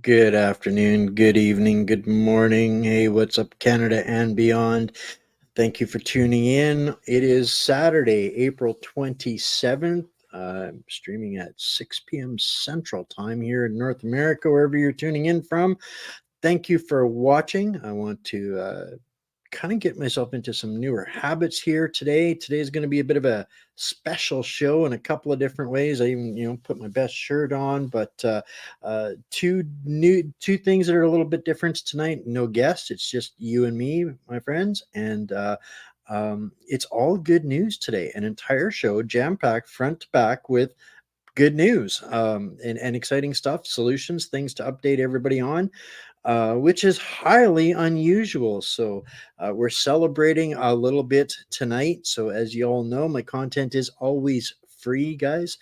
Good afternoon, good evening, good morning. Hey, what's up, Canada and beyond? Thank you for tuning in. It is Saturday, April 27th. I'm streaming at 6 p.m. Central Time here in North America, wherever you're tuning in from. Thank you for watching. I want to kind of get myself into some newer habits here today. Today is going to be a bit of a special show in a couple of different ways. I even, put my best shirt on, but two things that are a little bit different tonight. No guest. It's just you and me, my friends, and it's all good news today. An entire show jam packed front to back with good news and exciting stuff, solutions, things to update everybody on, which is highly unusual. So we're celebrating a little bit tonight. So as you all know, my content is always free, guys.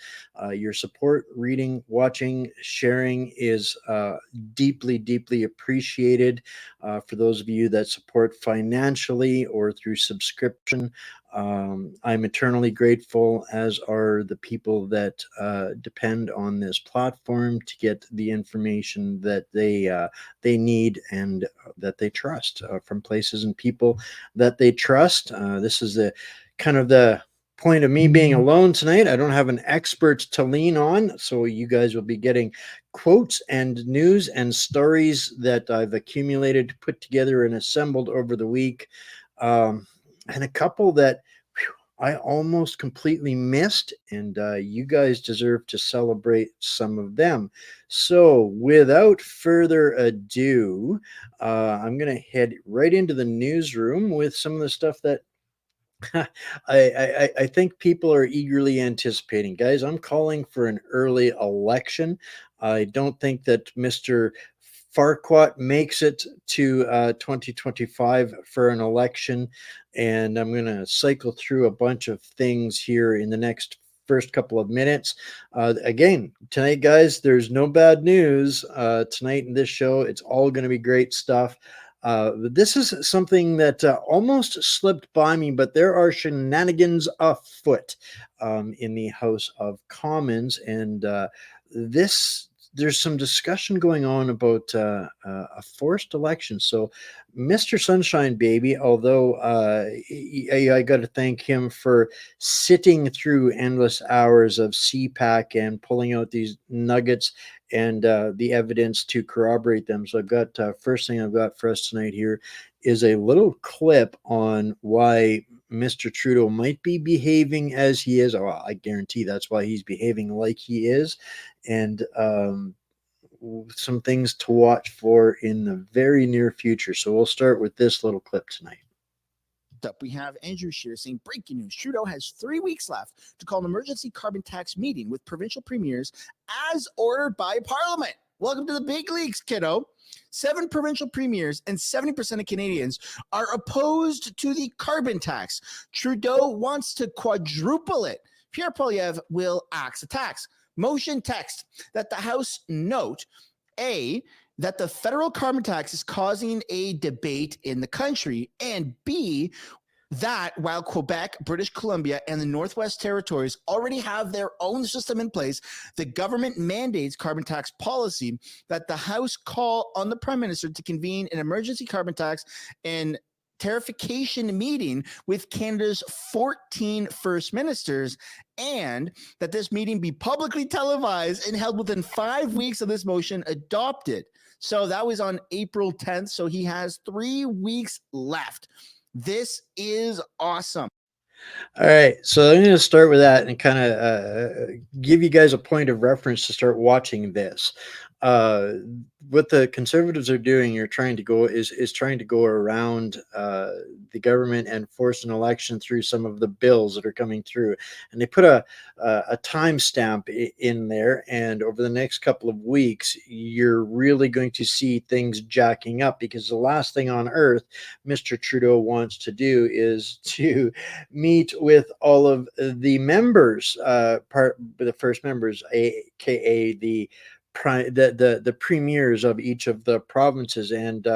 Your support, reading, watching, sharing is deeply, deeply appreciated. For those of you that support financially or through subscription, I'm eternally grateful, as are the people that depend on this platform to get the information that they need and that they trust from places and people that they trust. This is the kind of the point of me being alone tonight. I don't have an expert to lean on, so you guys will be getting quotes and news and stories that I've accumulated, put together, and assembled over the week. And a couple that I almost completely missed, and you guys deserve to celebrate some of them. So, without further ado, I'm going to head right into the newsroom with some of the stuff that I think people are eagerly anticipating. Guys, I'm calling for an early election. I don't think that Mr. Farquaad makes it to 2025 for an election. And I'm going to cycle through a bunch of things here in the next first couple of minutes. Again, tonight, guys, there's no bad news tonight in this show. It's all going to be great stuff. This is something that almost slipped by me, but there are shenanigans afoot in the House of Commons, and this there's some discussion going on about a forced election. So, Mr. Sunshine Baby, although I got to thank him for sitting through endless hours of CPAC and pulling out these nuggets and the evidence to corroborate them. So I've got first thing I've got for us tonight here is a little clip on why Mr. Trudeau might be behaving as he is. Oh, I guarantee that's why he's behaving like he is, and some things to watch for in the very near future. So we'll start with this little clip tonight. Up, we have Andrew Scheer saying breaking news: Trudeau has 3 weeks left to call an emergency carbon tax meeting with provincial premiers as ordered by Parliament. Welcome to the big leagues, kiddo. 7 provincial premiers and 70% of Canadians are opposed to the carbon tax. Trudeau wants to quadruple it. Pierre Poilievre will axe the tax. Motion text that the House note A, that the federal carbon tax is causing a debate in the country, and B, that while Quebec, British Columbia, and the Northwest Territories already have their own system in place, the government mandates carbon tax policy, that the House call on the Prime Minister to convene an emergency carbon tax and tariffication meeting with Canada's 14 First Ministers, and that this meeting be publicly televised and held within 5 weeks of this motion adopted. So that was on April 10th. So he has 3 weeks left. This is awesome. All right, so I'm going to start with that and kind of give you guys a point of reference to start watching this. What the Conservatives are doing, you're trying to go is trying to go around the government and force an election through some of the bills that are coming through, and they put a timestamp in there. And over the next couple of weeks, you're really going to see things jacking up, because the last thing on earth Mr. Trudeau wants to do is to meet with all of the members, the first members, aka the premiers of each of the provinces, and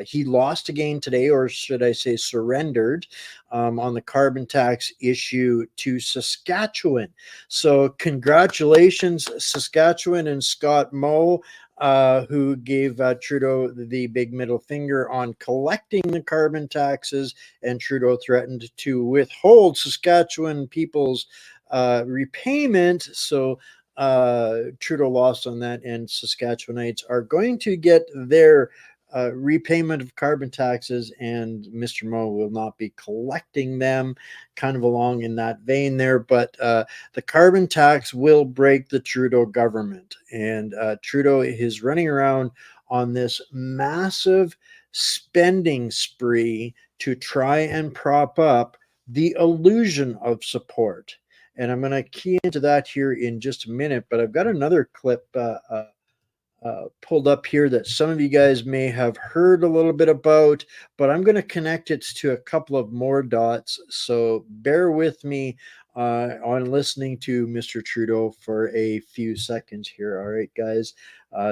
he lost again today, or should I say surrendered, on the carbon tax issue to Saskatchewan. So congratulations, Saskatchewan and Scott Moe. who gave Trudeau the big middle finger on collecting the carbon taxes, and Trudeau threatened to withhold Saskatchewan people's repayment. So Trudeau lost on that, and Saskatchewanites are going to get their repayment of carbon taxes, and Mr. Moe will not be collecting them. Kind of along in that vein there, but the carbon tax will break the Trudeau government, and Trudeau is running around on this massive spending spree to try and prop up the illusion of support. And I'm going to key into that here in just a minute, but I've got another clip pulled up here that some of you guys may have heard a little bit about, but I'm going to connect it to a couple of more dots. So bear with me on listening to Mr. Trudeau for a few seconds here. All right, guys.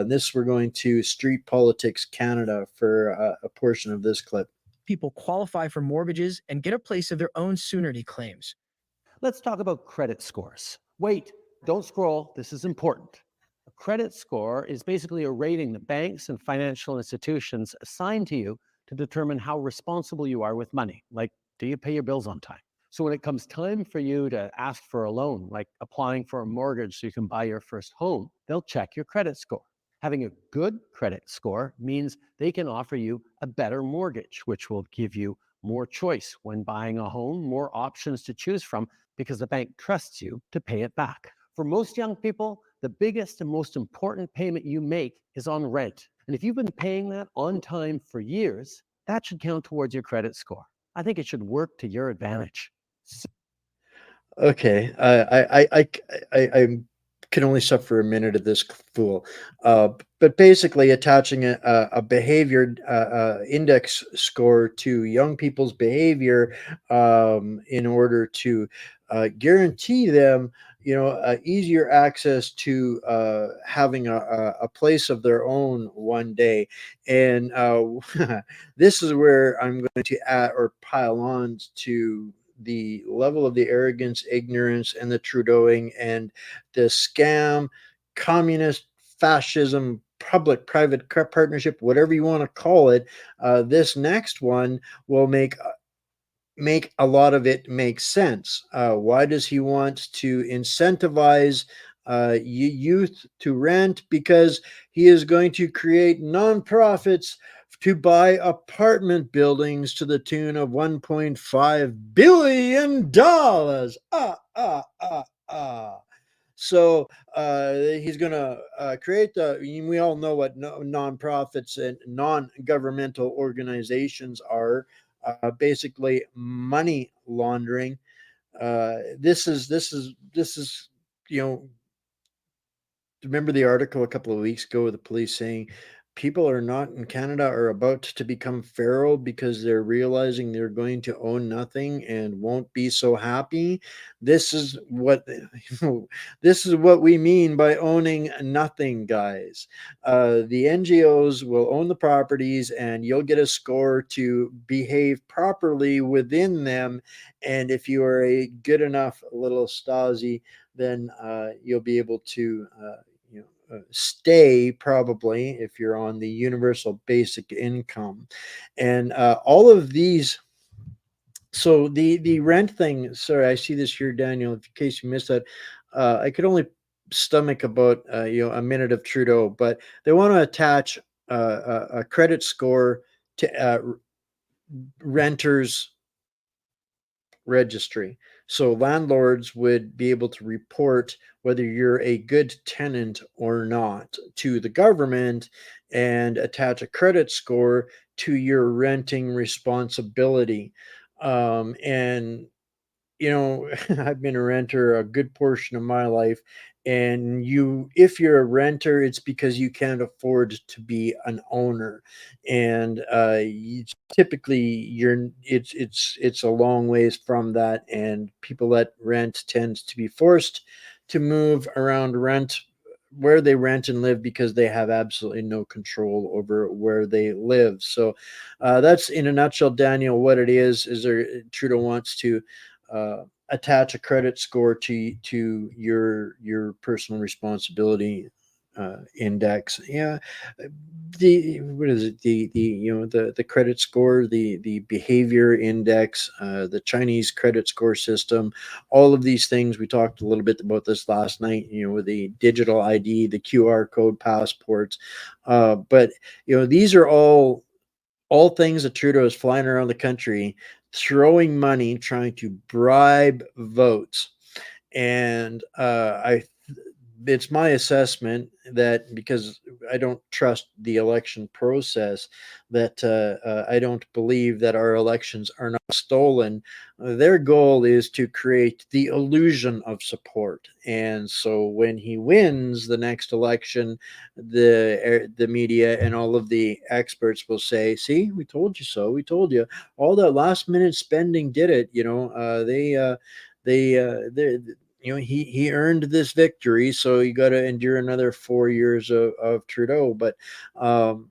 This we're going to Street Politics Canada for a portion of this clip. People qualify for mortgages and get a place of their own sooner, he claims. Let's talk about credit scores. Wait, don't scroll. This is important. A credit score is basically a rating that banks and financial institutions assign to you to determine how responsible you are with money. Like, do you pay your bills on time? So when it comes time for you to ask for a loan, like applying for a mortgage so you can buy your first home, they'll check your credit score. Having a good credit score means they can offer you a better mortgage, which will give you more choice when buying a home, more options to choose from, because the bank trusts you to pay it back. For most young people, the biggest and most important payment you make is on rent. And if you've been paying that on time for years, that should count towards your credit score. I think it should work to your advantage. Okay, I can only suffer a minute of this fool, but basically attaching a behavior index score to young people's behavior in order to guarantee them, easier access to having a place of their own one day. And this is where I'm going to add or pile on to the level of the arrogance, ignorance, and the Trudeauing and the scam, communist, fascism, public-private partnership, whatever you want to call it. This next one will make a lot of it make sense. Why does he want to incentivize youth to rent? Because he is going to create nonprofits to buy apartment buildings to the tune of $1.5 billion. So he's going to create we all know what nonprofits and non-governmental organizations are. Basically money laundering. This is remember the article a couple of weeks ago with the police saying people are not in Canada are about to become feral because they're realizing they're going to own nothing and won't be so happy. This is what this is what we mean by owning nothing, guys. The NGOs will own the properties and you'll get a score to behave properly within them. And if you are a good enough little Stasi, then you'll be able to stay, probably, if you're on the universal basic income. And all of these, so the rent thing, sorry, I see this here, Daniel, in case you missed that. I could only stomach about a minute of Trudeau, but they want to attach a credit score to renters registry. So landlords would be able to report whether you're a good tenant or not to the government and attach a credit score to your renting responsibility. And I've been a renter a good portion of my life, and if you're a renter, it's because you can't afford to be an owner, and typically it's a long ways from that, and people that rent tends to be forced to move around where they rent and live because they have absolutely no control over where they live. So that's in a nutshell, Daniel, what it is Trudeau wants to attach a credit score to your personal responsibility index. Yeah, the what is it? The credit score, the behavior index, the Chinese credit score system, all of these things. We talked a little bit about this last night. With the digital ID, the QR code passports, but these are all things that Trudeau is flying around the country, throwing money, trying to bribe votes. And it's my assessment that, because I don't trust the election process, that I don't believe that our elections are not stolen. Their goal is to create the illusion of support, and so when he wins the next election, the media and all of the experts will say, "See, we told you so. We told you. All that last minute spending did it. They he earned this victory, so you got to endure another 4 years of Trudeau." But um,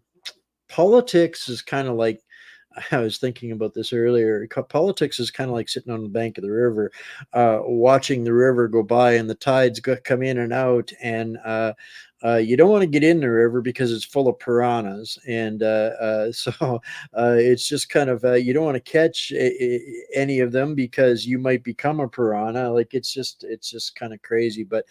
politics is kind of like, I was thinking about this earlier. Politics is kind of like sitting on the bank of the river, watching the river go by, and the tides come in and out, and you don't want to get in the river because it's full of piranhas, and so it's just kind of, you don't want to catch any of them because you might become a piranha. Like, it's just kind of crazy. But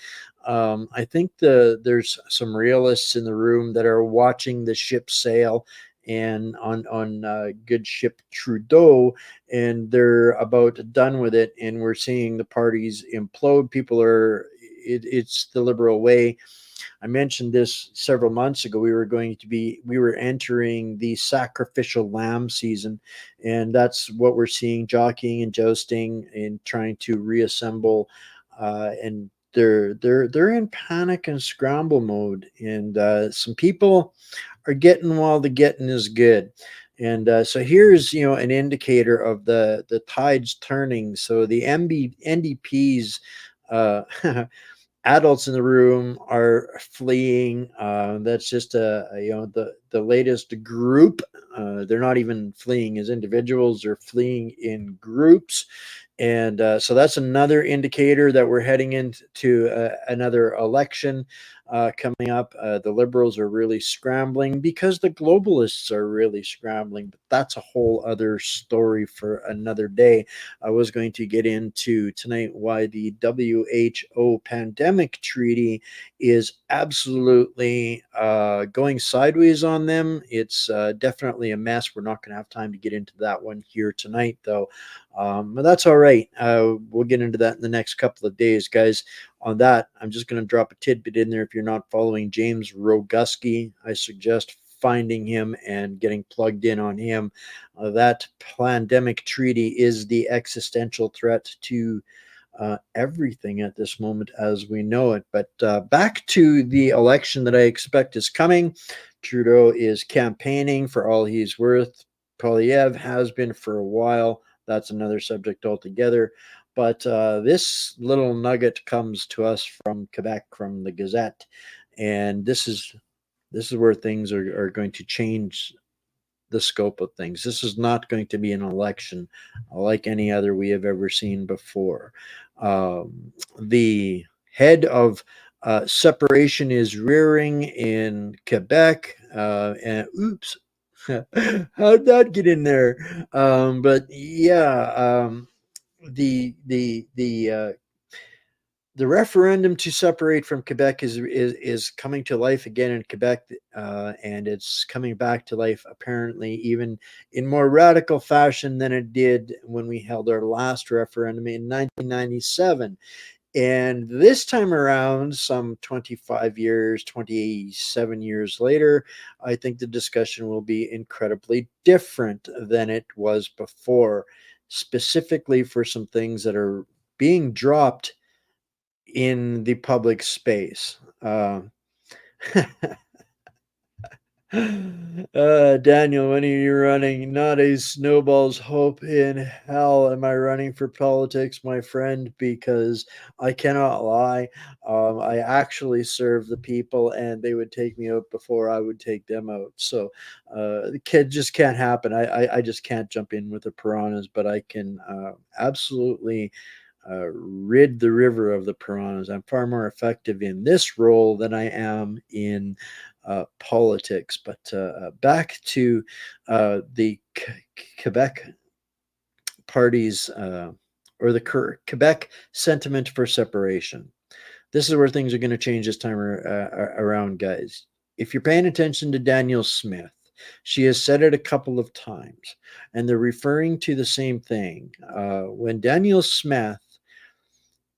I think there's some realists in the room that are watching the ship sail, and on good ship Trudeau, and they're about done with it, and we're seeing the parties implode. It's the Liberal way. I mentioned this several months ago. We were entering the sacrificial lamb season, and that's what we're seeing: jockeying and jousting and trying to reassemble, and they're in panic and scramble mode, and some people are getting while the getting is good. And so here's an indicator of the tides turning. So the NDP's uh, adults in the room are fleeing. That's just the latest group. They're not even fleeing as individuals; they're fleeing in groups, and so that's another indicator that we're heading into another election coming up. The Liberals are really scrambling because the globalists are really scrambling, but that's a whole other story for another day. I was going to get into tonight why the WHO pandemic treaty is absolutely going sideways on them. It's definitely a mess. We're not going to have time to get into that one here tonight, though. But that's all right. We'll get into that in the next couple of days, guys. On that, I'm just going to drop a tidbit in there. If you're not following James Roguski, I suggest finding him and getting plugged in on him. That pandemic treaty is the existential threat to everything at this moment as we know it. But back to the election that I expect is coming. Trudeau is campaigning for all he's worth. Poilievre has been for a while. That's another subject altogether. But this little nugget comes to us from Quebec, from the Gazette, and this is where things are going to change the scope of things. This is not going to be an election like any other we have ever seen before. The head of separation is rearing in Quebec, and oops, how'd that get in there? But yeah, the referendum to separate from Quebec is coming to life again in Quebec, and it's coming back to life apparently even in more radical fashion than it did when we held our last referendum in 1997. And this time around, some 25 years, 27 years later, I think the discussion will be incredibly different than it was before, specifically for some things that are being dropped in the public space. Daniel, when are you running? Not a snowball's hope in hell am I running for politics, my friend, because I cannot lie. I actually serve the people, and they would take me out before I would take them out. So the kid just can't happen. I just can't jump in with the piranhas, but I can absolutely rid the river of the piranhas. I'm far more effective in this role than I am in politics. But back to the Quebec party's or the Quebec sentiment for separation. This is where things are going to change this time around, guys. If you're paying attention to Danielle Smith, she has said it a couple of times, and they're referring to the same thing. When Danielle Smith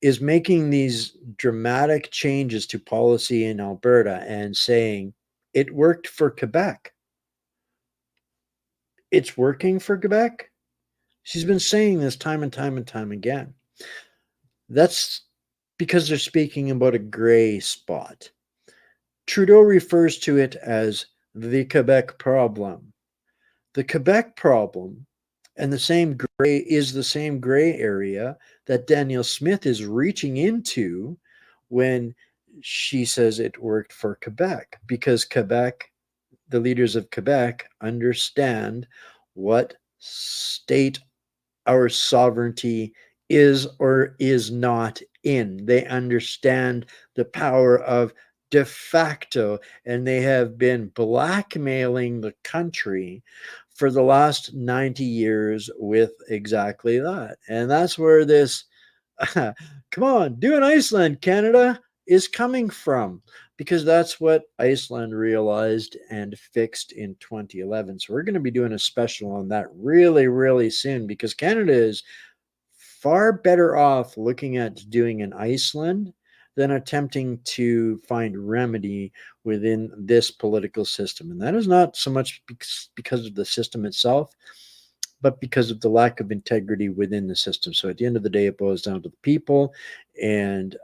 is making these dramatic changes to policy in Alberta and saying it worked for Quebec, it's working for Quebec. She's been saying this time and time and time again. That's because they're speaking about a gray spot. Trudeau refers to it as the Quebec problem. The Quebec problem and the same gray area that Danielle Smith is reaching into when she says it worked for Quebec, because Quebec, the leaders of Quebec, understand what state our sovereignty is or is not in. They understand the power of de facto, and they have been blackmailing the country for the last 90 years with exactly that. And that's where this come on, do an Iceland, Canada is coming from, because that's what Iceland realized and fixed in 2011. So we're going to be doing a special on that really, really soon, because Canada is far better off looking at doing an Iceland than attempting to find remedy within this political system. And that is not so much because of the system itself, but because of the lack of integrity within the system. So at the end of the day, it boils down to the people. And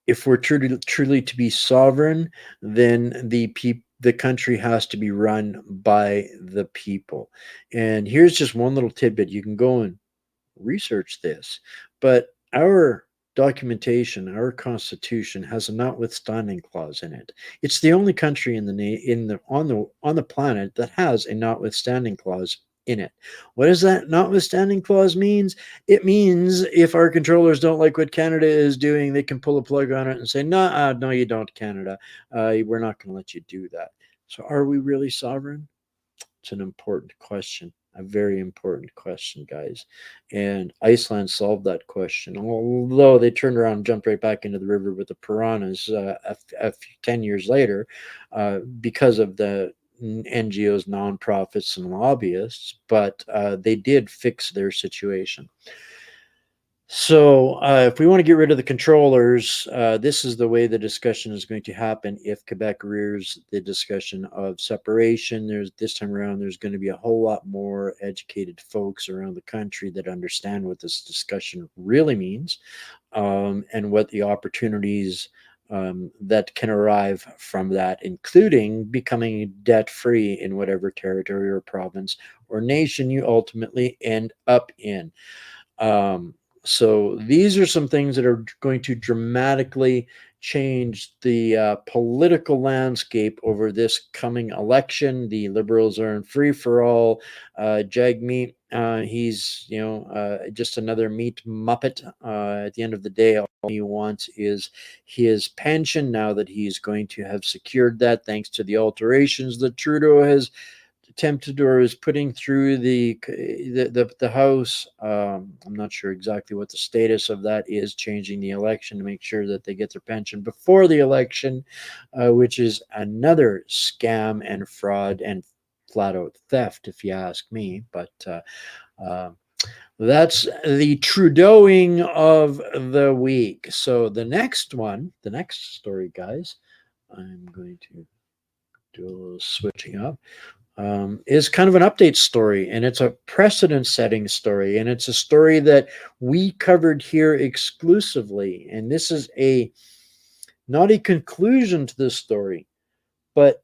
if we're truly to be sovereign, then the country has to be run by the people. And here's just one little tidbit. You can go and research this, but our documentation, our constitution, has a notwithstanding clause in it. It's the only country on the planet that has a notwithstanding clause in it. What does that notwithstanding clause means? It means if our controllers don't like what Canada is doing, they can pull a plug on it and say, no, you don't, Canada. We're not going to let you do that. So are we really sovereign? It's an important question, a very important question, guys. And Iceland solved that question, although they turned around and jumped right back into the river with the piranhas 10 years later because of the NGOs, nonprofits, and lobbyists. But they did fix their situation. So if we want to get rid of the controllers, this is the way the discussion is going to happen. If Quebec rears the discussion of separation, this time around, there's going to be a whole lot more educated folks around the country that understand what this discussion really means, and what the opportunities that can arrive from that, including becoming debt-free in whatever territory or province or nation you ultimately end up in. So these are some things that are going to dramatically change the political landscape over this coming election. The Liberals are in free for all. Jagmeet, he's just another meat muppet. At the end of the day, all he wants is his pension. Now that he's going to have secured that, thanks to the alterations that Trudeau has attempted or is putting through the House. I'm not sure exactly what the status of that is, changing the election to make sure that they get their pension before the election, which is another scam and fraud and flat out theft, if you ask me. But that's the Trudeauing of the week. So the next story, guys, I'm going to do a little switching up. Is kind of an update story, and it's a precedent-setting story, and it's a story that we covered here exclusively. And this is not a conclusion to this story, but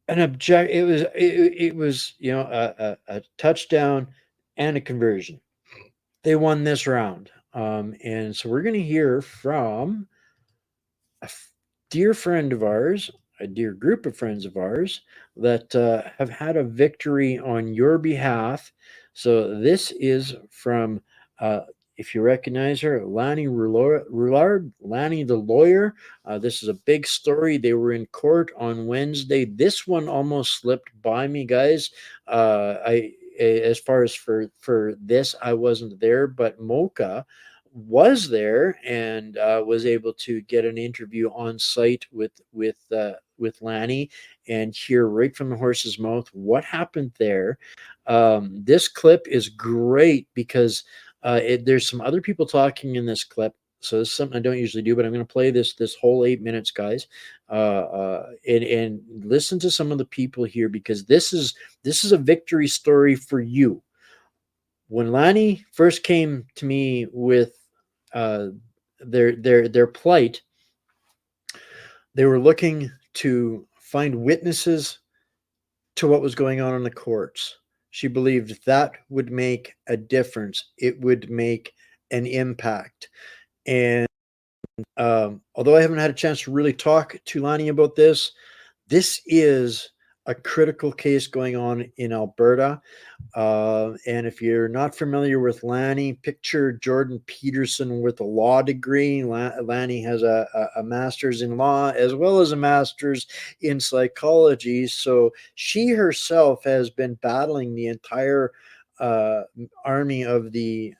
an object. It was a touchdown and a conversion. They won this round, and so we're going to hear from a dear friend of ours, a dear group of friends of ours that have had a victory on your behalf. So this is from, uh, if you recognize her, Lanny Roulard, Lanny the lawyer. This is a big story. They were in court on Wednesday. This one almost slipped by me, guys. As far as for this, I wasn't there, but Mocha was there and was able to get an interview on site with Lanny and hear right from the horse's mouth what happened there. This clip is great because there's some other people talking in this clip. So this is something I don't usually do, but I'm going to play this whole 8 minutes, guys, and listen to some of the people here because this is a victory story for you. When Lanny first came to me with uh, their plight, they were looking to find witnesses to what was going on in the courts. She believed that would make a difference. It would make an impact. And although I haven't had a chance to really talk to Lanny about this is a critical case going on in Alberta. And if you're not familiar with Lanny, picture Jordan Peterson with a law degree. Lanny has a master's in law as well as a master's in psychology. So she herself has been battling the entire army of the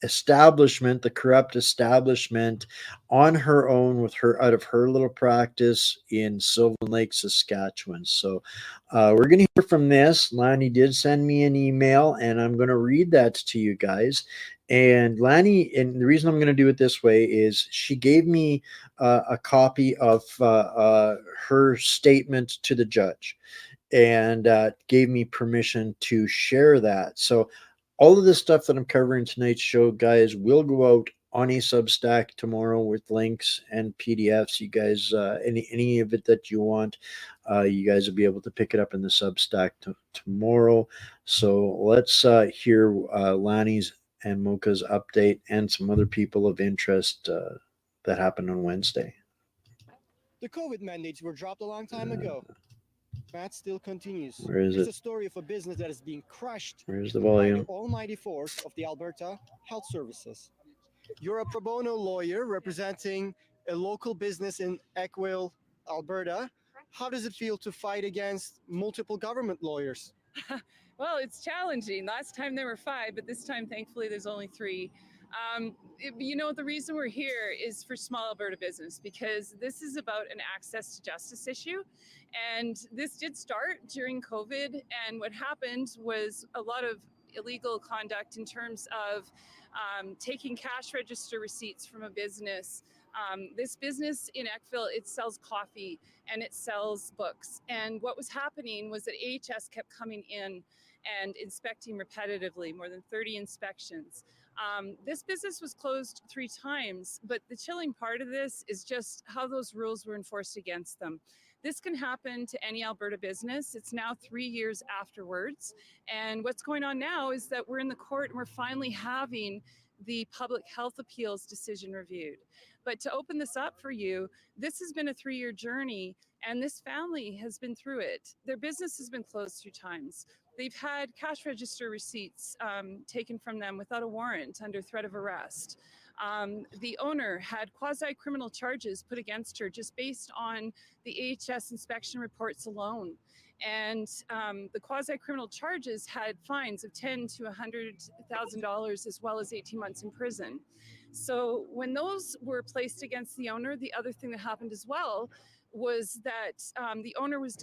establishment, the corrupt establishment, on her own with her out of her little practice in Sylvan Lake, Saskatchewan. So we're going to hear from this. Lanny did send me an email, and I'm going to read that to you guys. And Lanny, and the reason I'm going to do it this way is she gave me a copy of her statement to the judge and gave me permission to share that. So all of this stuff that I'm covering tonight's show, guys, will go out on a Substack tomorrow with links and PDFs. You guys, any of it that you want, you guys will be able to pick it up in the Substack tomorrow. So let's hear Lanny's and Mocha's update and some other people of interest that happened on Wednesday. The COVID mandates were dropped a long time ago. That still continues. Where is It's it? a story of a business that is being crushed Where's the by the volume? almighty force of the Alberta Health Services. You're a pro bono lawyer representing a local business in Eckville, Alberta. How does it feel to fight against multiple government lawyers? Well, it's challenging. Last time there were 5, but this time, thankfully, there's only 3. The reason we're here is for small Alberta business because this is about an access to justice issue. And this did start during COVID. And what happened was a lot of illegal conduct in terms of taking cash register receipts from a business. This business in Eckville, it sells coffee and it sells books. And what was happening was that AHS kept coming in and inspecting repetitively, more than 30 inspections. This business was closed 3 times, but the chilling part of this is just how those rules were enforced against them. This can happen to any Alberta business. It's now 3 years afterwards. And what's going on now is that we're in the court and we're finally having the public health appeals decision reviewed. But to open this up for you, this has been a 3-year journey and this family has been through it. Their business has been closed 3 times. They've had cash register receipts taken from them without a warrant under threat of arrest. The owner had quasi-criminal charges put against her just based on the AHS inspection reports alone. And the quasi-criminal charges had fines of $10,000 to $100,000 as well as 18 months in prison. So when those were placed against the owner, the other thing that happened as well was that the owner was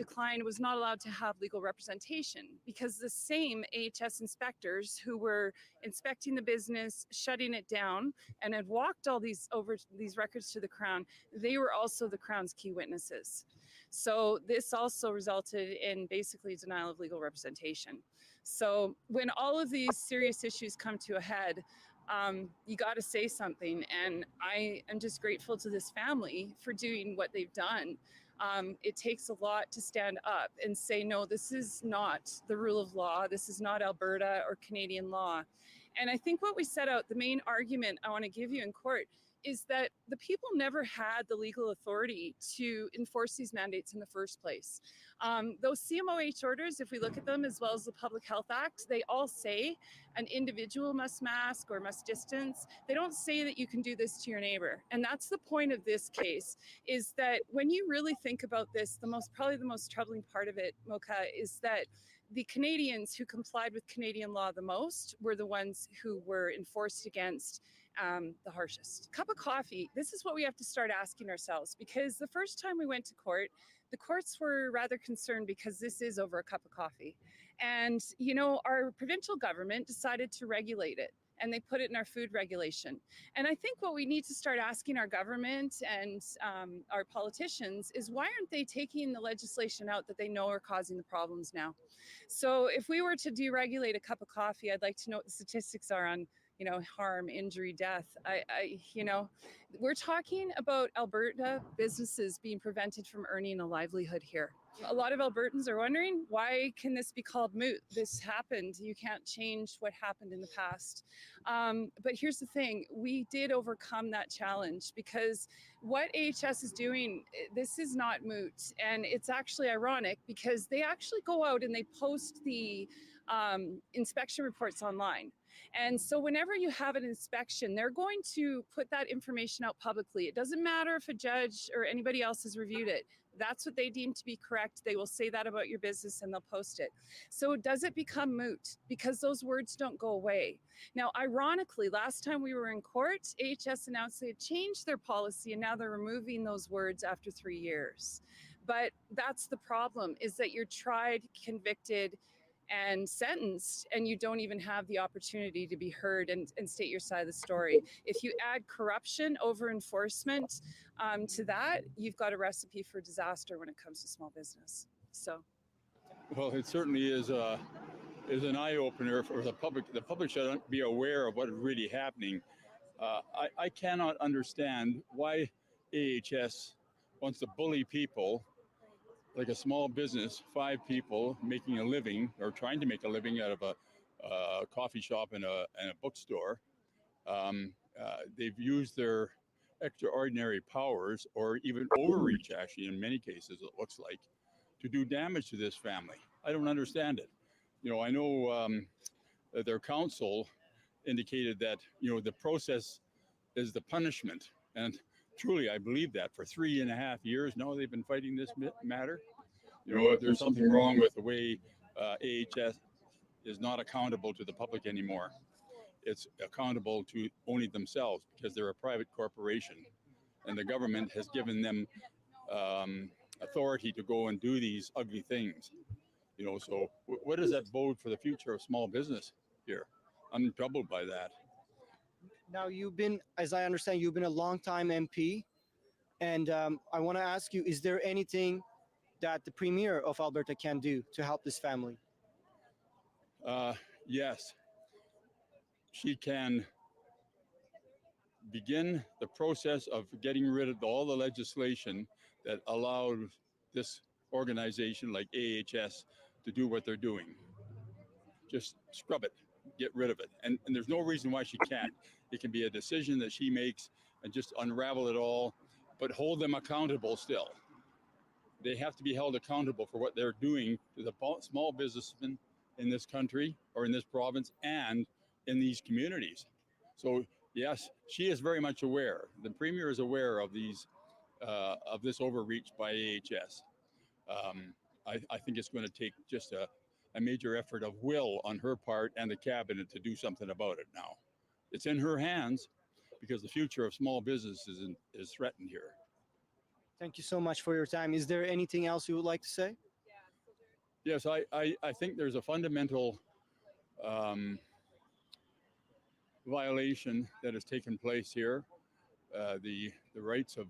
not allowed to have legal representation because the same AHS inspectors who were inspecting the business, shutting it down, and had walked all these records to the Crown, they were also the Crown's key witnesses. So this also resulted in basically denial of legal representation. So when all of these serious issues come to a head, you got to say something. And I am just grateful to this family for doing what they've done. It takes a lot to stand up and say, no, this is not the rule of law. This is not Alberta or Canadian law. And I think what we set out, the main argument I want to give you in court is that the people never had the legal authority to enforce these mandates in the first place. Those CMOH orders, if we look at them, as well as the Public Health Act, they all say an individual must mask or must distance. They don't say that you can do this to your neighbor. And that's the point of this case, is that when you really think about this, probably the most troubling part of it, Mocha, is that the Canadians who complied with Canadian law the most were the ones who were enforced against the harshest. Cup of coffee, this is what we have to start asking ourselves, because the first time we went to court, the courts were rather concerned because this is over a cup of coffee. And, our provincial government decided to regulate it, and they put it in our food regulation. And I think what we need to start asking our government and our politicians is, why aren't they taking the legislation out that they know are causing the problems now? So if we were to deregulate a cup of coffee, I'd like to know what the statistics are on harm, injury, death. We're talking about Alberta businesses being prevented from earning a livelihood here. A lot of Albertans are wondering, why can this be called moot? This happened. You can't change what happened in the past. But here's the thing. We did overcome that challenge, because what AHS is doing, this is not moot. And it's actually ironic, because they actually go out and they post the inspection reports online. And so whenever you have an inspection, they're going to put that information out publicly. It doesn't matter if a judge or anybody else has reviewed it. That's what they deem to be correct. They will say that about your business and they'll post it. So does it become moot? Because those words don't go away. Now, ironically, last time we were in court, AHS announced they had changed their policy, and now they're removing those words after 3 years. But that's the problem, is that you're tried, convicted, and sentenced, and you don't even have the opportunity to be heard and state your side of the story. If you add corruption over enforcement to that, you've got a recipe for disaster when it comes to small business. So, well, it certainly is an eye opener for the public. The public should be aware of what is really happening. I cannot understand why AHS wants to bully people, like a small business, 5 people making a living or trying to make a living out of a coffee shop and a bookstore. They've used their extraordinary powers, or even overreach, actually, in many cases, it looks like, to do damage to this family. I don't understand it. I know their counsel indicated that, the process is the punishment. And truly, I believe that. For 3.5 years now, they've been fighting this matter. There's something wrong with the way AHS is not accountable to the public anymore. It's accountable to only themselves, because they're a private corporation, and the government has given them authority to go and do these ugly things. So what does that bode for the future of small business here? I'm troubled by that. Now, as I understand, you've been a long-time MP, and I want to ask you, is there anything that the Premier of Alberta can do to help this family? Yes. She can begin the process of getting rid of all the legislation that allowed this organization like AHS to do what they're doing. Just scrub it, get rid of it. And there's no reason why she can't. It can be a decision that she makes and just unravel it all, but hold them accountable still. They have to be held accountable for what they're doing to the small businessmen in this country or in this province and in these communities. So yes, she is very much aware. The Premier is aware of this overreach by AHS. I think it's going to take just a major effort of will on her part and the cabinet to do something about it now. It's in her hands, because the future of small business is threatened here. Thank you so much for your time. Is there anything else you would like to say? Yes, I think there's a fundamental violation that has taken place here. The rights of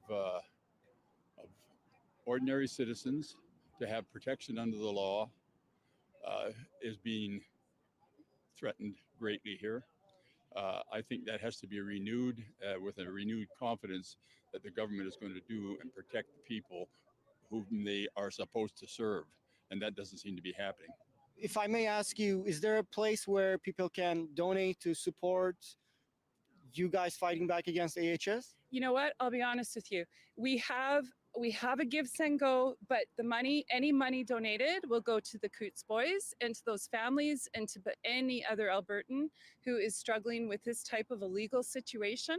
ordinary citizens to have protection under the law is being threatened greatly here. I think that has to be renewed with a renewed confidence that the government is going to do and protect the people whom they are supposed to serve. And that doesn't seem to be happening. If I may ask you, is there a place where people can donate to support you guys fighting back against AHS? You know what? I'll be honest with you. We have a Give Send Go, but the money, any money donated, will go to the Coots boys and to those families and to any other Albertan who is struggling with this type of a legal situation.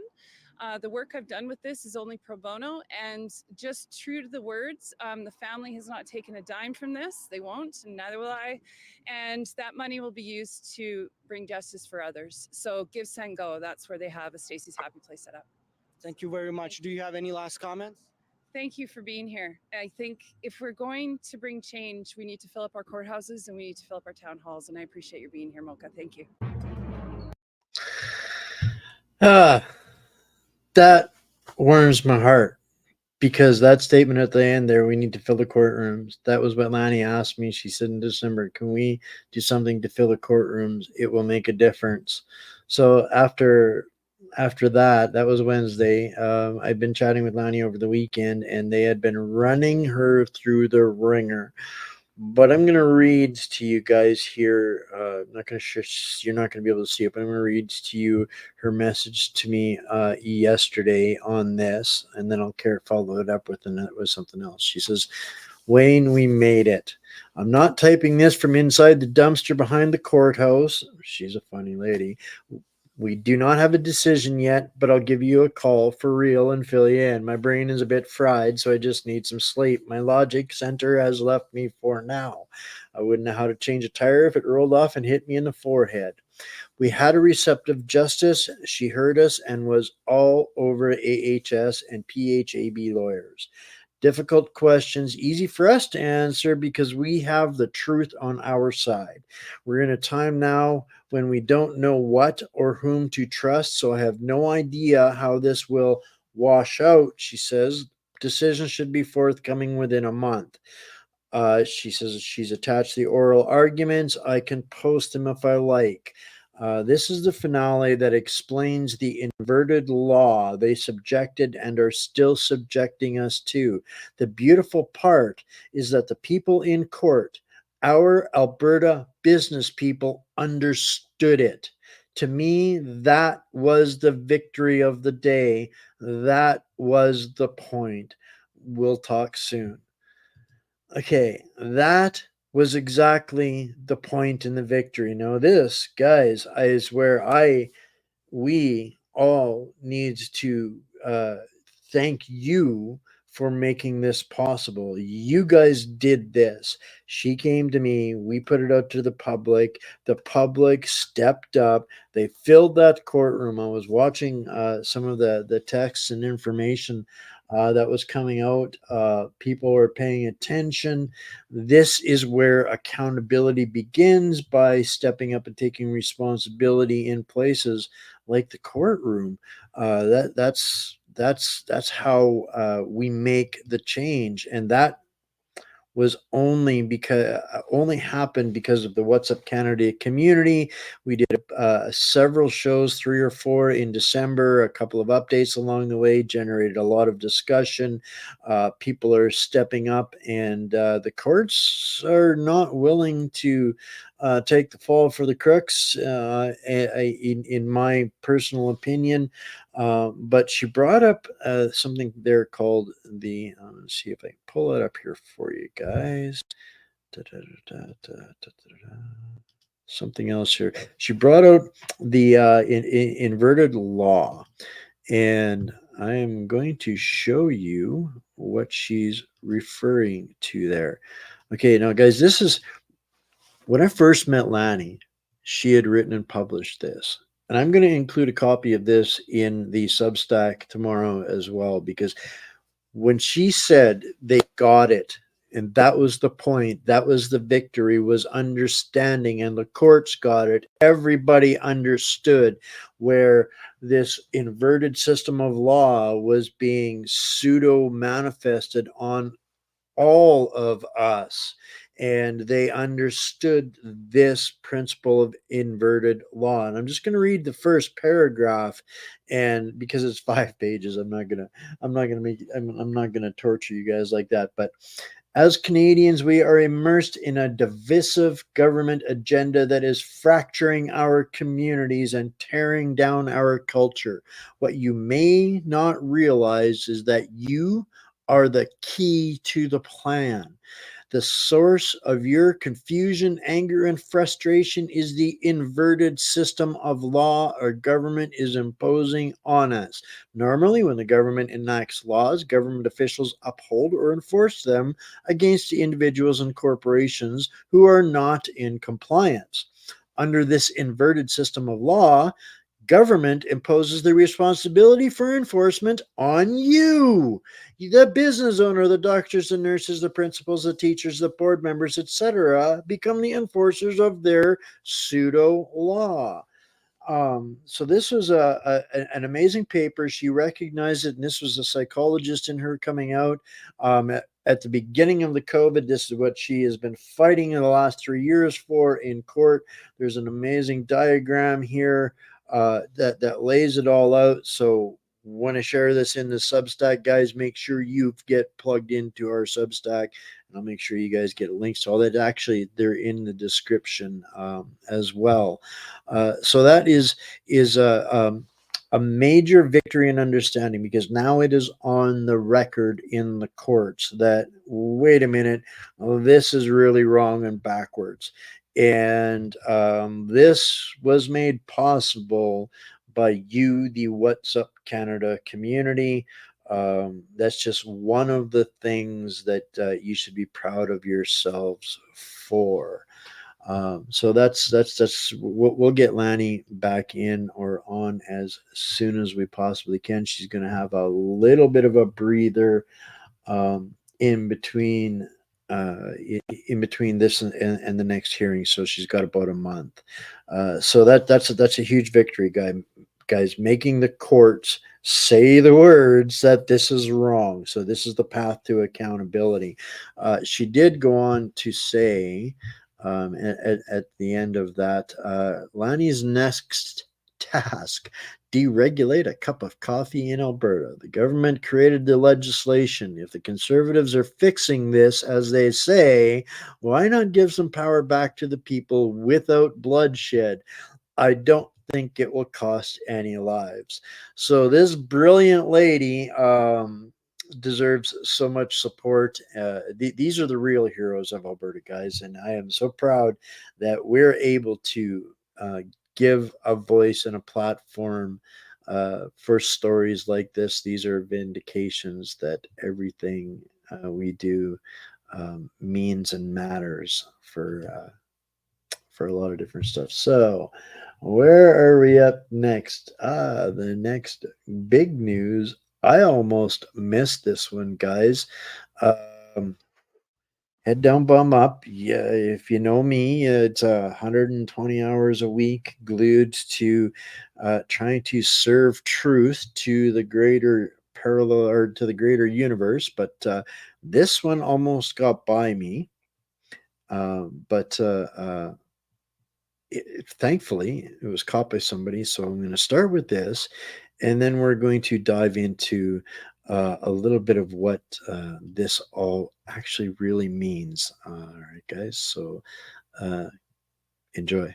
The work I've done with this is only pro bono, and just true to the words, the family has not taken a dime from this. They won't, and neither will I. And that money will be used to bring justice for others. So Give Send Go, that's where they have a Stacey's Happy Place set up. Thank you very much. Do you have any last comments? Thank you for being here. I think if we're going to bring change, we need to fill up our courthouses and we need to fill up our town halls. And I appreciate you being here, Mocha. Thank you. That warms my heart, because that statement at the end there, we need to fill the courtrooms. That was what Lanny asked me. She said in December, can we do something to fill the courtrooms? It will make a difference. So after that was Wednesday. I've been chatting with Lanny over the weekend, and they had been running her through the ringer. But I'm going to read to you guys here. Not going to you're not going to be able to see it, but I'm going to read to you her message to me yesterday on this, and then I'll follow it up with something else. She says, Wayne, we made it. I'm not typing this from inside the dumpster behind the courthouse. She's a funny lady. We do not have a decision yet, but I'll give you a call for real and fill you in. My brain is a bit fried, so I just need some sleep. My logic center has left me for now. I wouldn't know how to change a tire if it rolled off and hit me in the forehead. We had a receptive justice. She heard us and was all over AHS and PHAB lawyers. Difficult questions, easy for us to answer because we have the truth on our side. We're in a time now when we don't know what or whom to trust, so I have no idea how this will wash out, she says. Decisions should be forthcoming within a month. She says she's attached the oral arguments. I can post them if I like. This is the finale that explains the inverted law they subjected and are still subjecting us to. The beautiful part is that the people in court, our Alberta business people, understood it. To me, that was the victory of the day. That was the point. We'll talk soon. Okay, that was exactly the point in the victory. Now, this, guys, is where we all need to thank you for making this possible. You guys did this. She came to me. We put it out to the public. The public stepped up. They filled that courtroom. I was watching some of the texts and information that was coming out. People were paying attention. This is where accountability begins, by stepping up and taking responsibility in places like the courtroom. That's how we make the change, and that was only happened because of the What's Up Canada community. We did several shows, 3 or 4 in December, a couple of updates along the way, generated a lot of discussion. People are stepping up, and the courts are not willing to take the fall for the crooks, in my personal opinion. But she brought up something there called the, let's see if I can pull it up here for you guys. Something else here. She brought out the inverted law, and I am going to show you what she's referring to there. Okay, now guys, this is when I first met Lanny. She had written and published this. And I'm going to include a copy of this in the Substack tomorrow as well, because when she said they got it, and that was the point, that was the victory, was understanding, and the courts got it. Everybody understood where this inverted system of law was being pseudo manifested on all of us. And they understood this principle of inverted law. And I'm just going to read the first paragraph, and because it's 5 pages, I'm not going to torture you guys like that. But As Canadians, we are immersed in a divisive government agenda that is fracturing our communities and tearing down our culture. What you may not realize is that you are the key to the plan. The source of your confusion, anger, and frustration is the inverted system of law our government is imposing on us. Normally, when the government enacts laws, government officials uphold or enforce them against the individuals and corporations who are not in compliance. Under this inverted system of law, government imposes the responsibility for enforcement on you, the business owner. The doctors, the nurses, the principals, the teachers, the board members, etc., become the enforcers of their pseudo law. So this was an amazing paper. She recognized it, and this was a psychologist in her coming out at the beginning of the COVID. This is what she has been fighting in the last 3 years for in court. There's an amazing diagram here that lays it all out. So want to share this in the Substack, guys. Make sure you get plugged into our Substack, and I'll make sure you guys get links to all that. Actually, they're in the description as well. So that is a major victory in understanding, because now it is on the record in the courts that, wait a minute, this is really wrong and backwards. And this was made possible by you, the What's Up Canada community. That's just one of the things that you should be proud of yourselves for. So that's we'll get Lanny back in or on as soon as we possibly can. She's going to have a little bit of a breather in between this and the next hearing, so she's got about a month. So that's a huge victory, guys, making the courts say the words that this is wrong. So this is the path to accountability. She did go on to say at the end of that, Lanny's next task: deregulate a cup of coffee in Alberta. The government created the legislation. If the Conservatives are fixing this, as they say, why not give some power back to the people without bloodshed? I don't think it will cost any lives. So this brilliant lady deserves so much support. These are the real heroes of Alberta, guys, and I am so proud that we're able to give a voice and a platform for stories like this. These are vindications that everything we do means and matters for a lot of different stuff. So where are we up next? The next big news. I almost missed this one, guys. Head down, bum up. Yeah, if you know me, it's 120 hours a week glued to trying to serve truth to the greater parallel, or to the greater universe. But this one almost got by me. But thankfully, it was caught by somebody. So I'm going to start with this, and then we're going to dive into a little bit of what this all actually really means. All right, guys. So enjoy.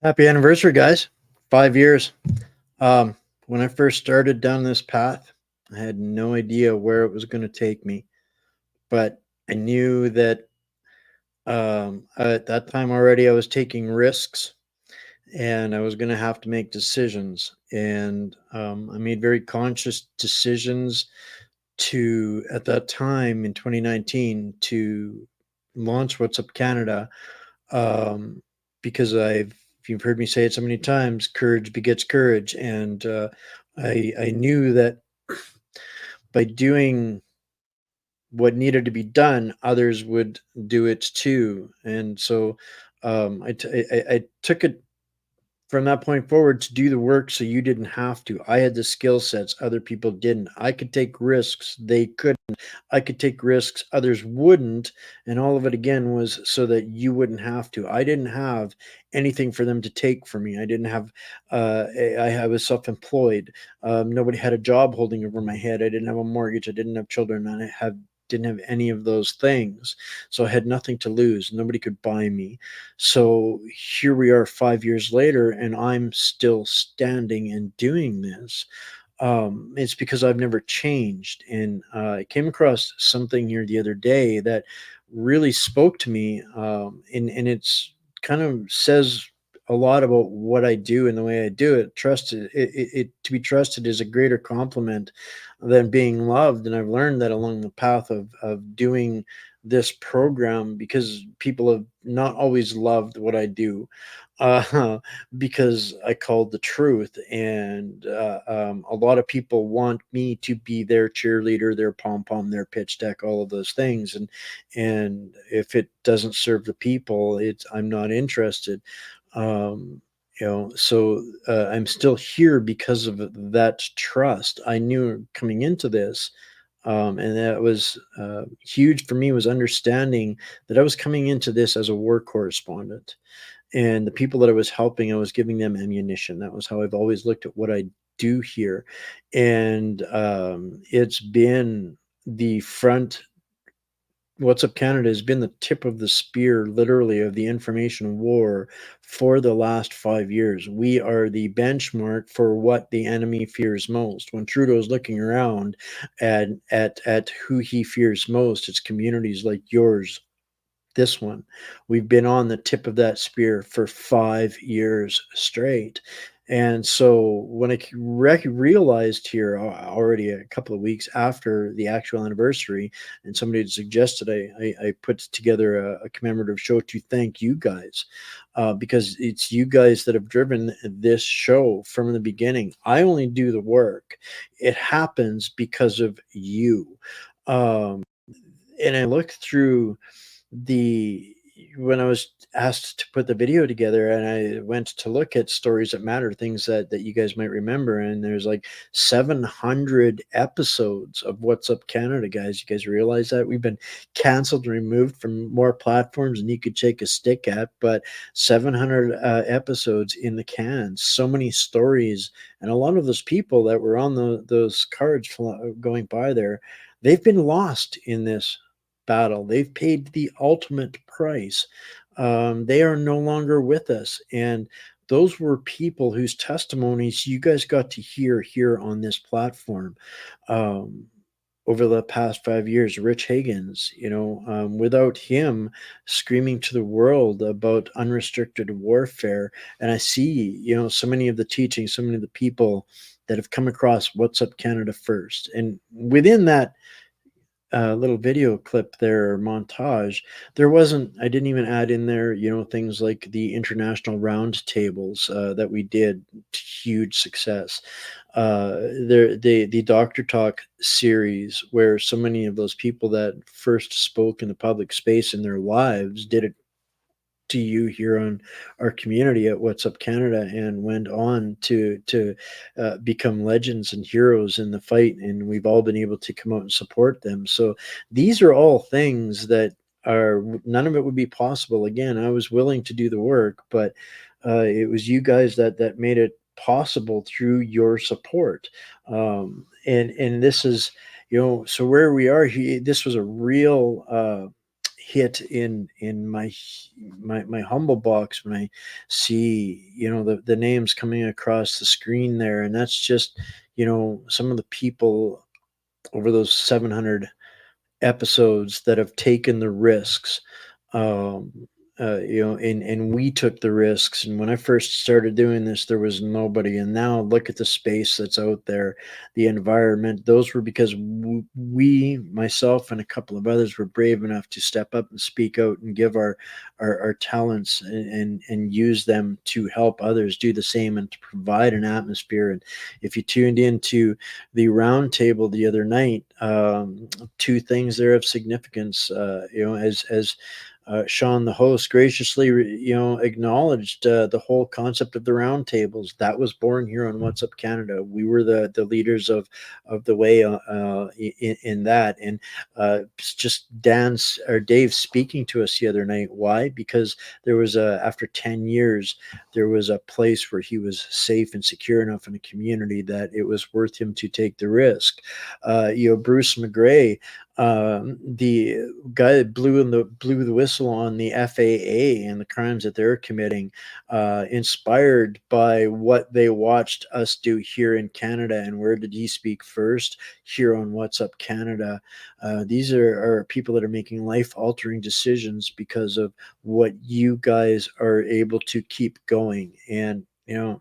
Happy anniversary, guys. 5 years. When I first started down this path, I had no idea where it was going to take me, but I knew that at that time already I was taking risks and I was going to have to make decisions. And I made very conscious decisions to, at that time in 2019, to launch What's Up Canada, um, because you've heard me say it so many times, courage begets courage. And I knew that by doing what needed to be done, others would do it too. And so I took it from that point forward to do the work so you didn't have to. I had the skill sets other people didn't. I could take risks they couldn't. I could take risks others wouldn't. And all of it again was so that you wouldn't have to. I didn't have anything for them to take from me. I didn't have, I was self employed. Nobody had a job holding over my head. I didn't have a mortgage. I didn't have children. Didn't have any of those things. So I had nothing to lose. Nobody could buy me. So here we are 5 years later, and I'm still standing and doing this. It's because I've never changed. And I came across something here the other day that really spoke to me. And it's kind of says a lot about what I do and the way I do it. It to be trusted is a greater compliment than being loved. And I've learned that along the path of doing this program, because people have not always loved what I do, uh, because I called the truth. And a lot of people want me to be their cheerleader, their pom pom, their pitch deck, all of those things. And if it doesn't serve the people, I'm not interested. Um, so I'm still here because of that trust. I knew coming into this, and that was huge for me, was understanding that I was coming into this as a war correspondent, and the people that I was helping, I was giving them ammunition. That was how I've always looked at what I do here. And it's been the front What's Up Canada has been the tip of the spear, literally, of the information war for the last 5 years. We are the benchmark for what the enemy fears most. When Trudeau's looking around at who he fears most, it's communities like yours, this one. We've been on the tip of that spear for 5 years straight. And so when I realized here already a couple of weeks after the actual anniversary, and somebody had suggested I put together a commemorative show to thank you guys, because it's you guys that have driven this show from the beginning. I only do the work. It happens because of you. Um, and I looked through the when I was asked to put the video together, and I went to look at Stories That Matter, things that you guys might remember, and there's like 700 episodes of What's Up Canada, guys. You guys realize that we've been canceled and removed from more platforms than you could shake a stick at, but 700 episodes in the can. So many stories, and a lot of those people that were on those cards going by there, they've been lost in this battle. They've paid the ultimate price. They are no longer with us. And those were people whose testimonies you guys got to hear here on this platform. Over the past 5 years, Rich Higgins, without him screaming to the world about unrestricted warfare. And I see, so many of the teachings, so many of the people that have come across What's Up Canada first. And within that little video clip there, montage, I didn't even add in there, things like the international roundtables that we did, huge success. The Doctor Talk series, where so many of those people that first spoke in the public space in their lives did it to you here on our community at What's Up Canada, and went on to become legends and heroes in the fight, and we've all been able to come out and support them. So these are all things that are, none of it would be possible. Again, I was willing to do the work, but it was you guys that made it possible through your support. And this is, so where we are, this was a real hit in my humble box when I see, you know, the names coming across the screen there, and that's just, you know, some of the people over those 700 episodes that have taken the risks. Um, you know, and we took the risks. And when I first started doing this, there was nobody. And now look at the space that's out there, the environment. Those were because we, myself, and a couple of others were brave enough to step up and speak out and give our talents and use them to help others do the same and to provide an atmosphere. And if you tuned into the roundtable the other night, two things there of significance. You know, as Sean, the host, graciously, you know, acknowledged the whole concept of the roundtables. That was born here on What's Up Canada. We were the leaders of the way in that, and just Dan's or Dave speaking to us the other night. Why? Because there was after 10 years, there was a place where he was safe and secure enough in a community that it was worth him to take the risk. You know, Bruce McGray, the guy that blew the whistle on the FAA and the crimes that they're committing, inspired by what they watched us do here in Canada. And where did he speak first? Here on What's Up Canada. These are people that are making life-altering decisions because of what you guys are able to keep going. And, you know,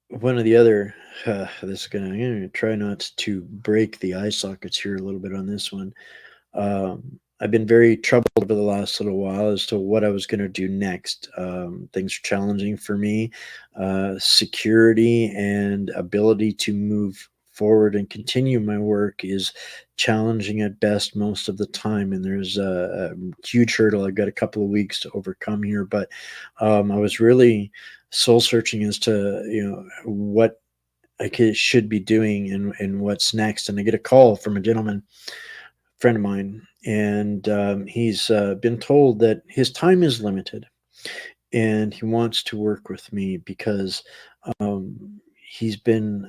one of the other, I'm gonna try not to break the eye sockets here a little bit on this one. I've been very troubled over the last little while as to what I was going to do next. Things are challenging for me. Security and ability to move forward and continue my work is challenging at best most of the time. And there's a huge hurdle I've got a couple of weeks to overcome here. But I was really soul searching as to, you know, what should be doing and what's next. And I get a call from a gentleman friend of mine, and he's been told that his time is limited, and he wants to work with me because he's been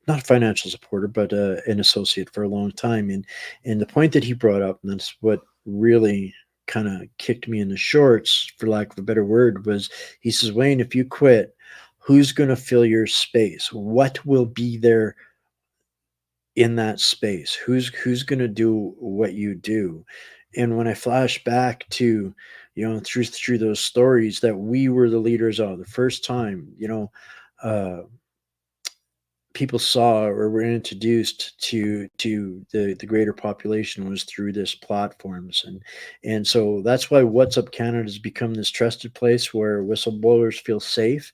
not a financial supporter, but an associate for a long time. And the point that he brought up, and that's what really kind of kicked me in the shorts, for lack of a better word, was he says, Wayne, if you quit, who's going to fill your space? What will be there in that space? Who's going to do what you do? And when I flash back to, you know, through those stories that we were the leaders of the first time, you know, people saw or were introduced to the greater population was through this platforms. And so that's why What's Up Canada has become this trusted place where whistleblowers feel safe.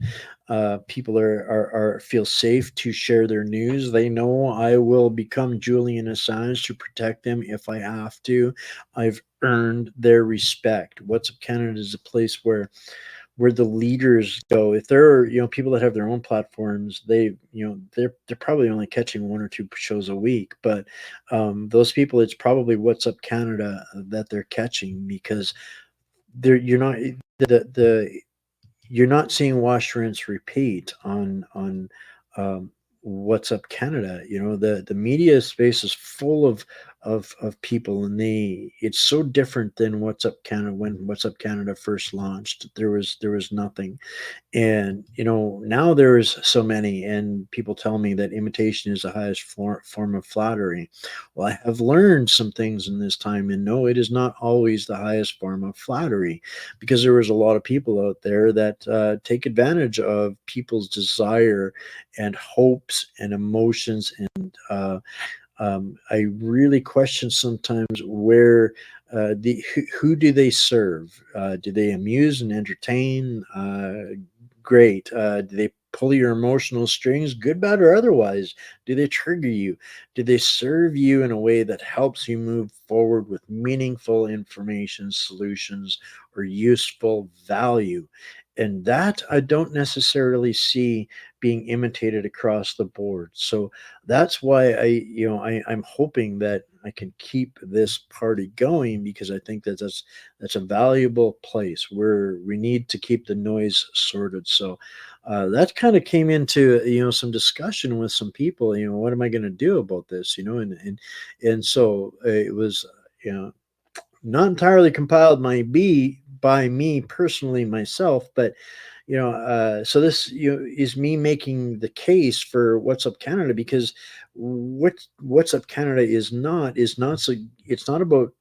People are feel safe to share their news. They know I will become Julian Assange to protect them if I have to. I've earned their respect. What's Up Canada is a place where the leaders go. If there are, you know, people that have their own platforms, they, you know, they're probably only catching one or two shows a week, but those people, it's probably What's Up Canada that they're catching, because you're not you're not seeing wash, rinse, repeat on What's Up Canada. You know, the media space is full of people, and it's so different than What's Up Canada. When What's Up Canada first launched, there was nothing. And, you know, now there's so many, and people tell me that imitation is the highest form of flattery. Well, I have learned some things in this time, and no, it is not always the highest form of flattery, because there was a lot of people out there that take advantage of people's desire and hopes and emotions. And I really question sometimes where who do they serve? Do they amuse and entertain? Great. Do they pull your emotional strings, good, bad, or otherwise? Do they trigger you? Do they serve you in a way that helps you move forward with meaningful information, solutions, or useful value? and that I don't necessarily see being imitated across the board. So that's why I'm hoping that I can keep this party going, because I think that that's a valuable place where we need to keep the noise sorted. So that kind of came into some discussion with some people. What am I going to do about this? And so it was not entirely compiled by me personally myself, but so this is me making the case for What's Up Canada, because What's Up Canada is not so it's not about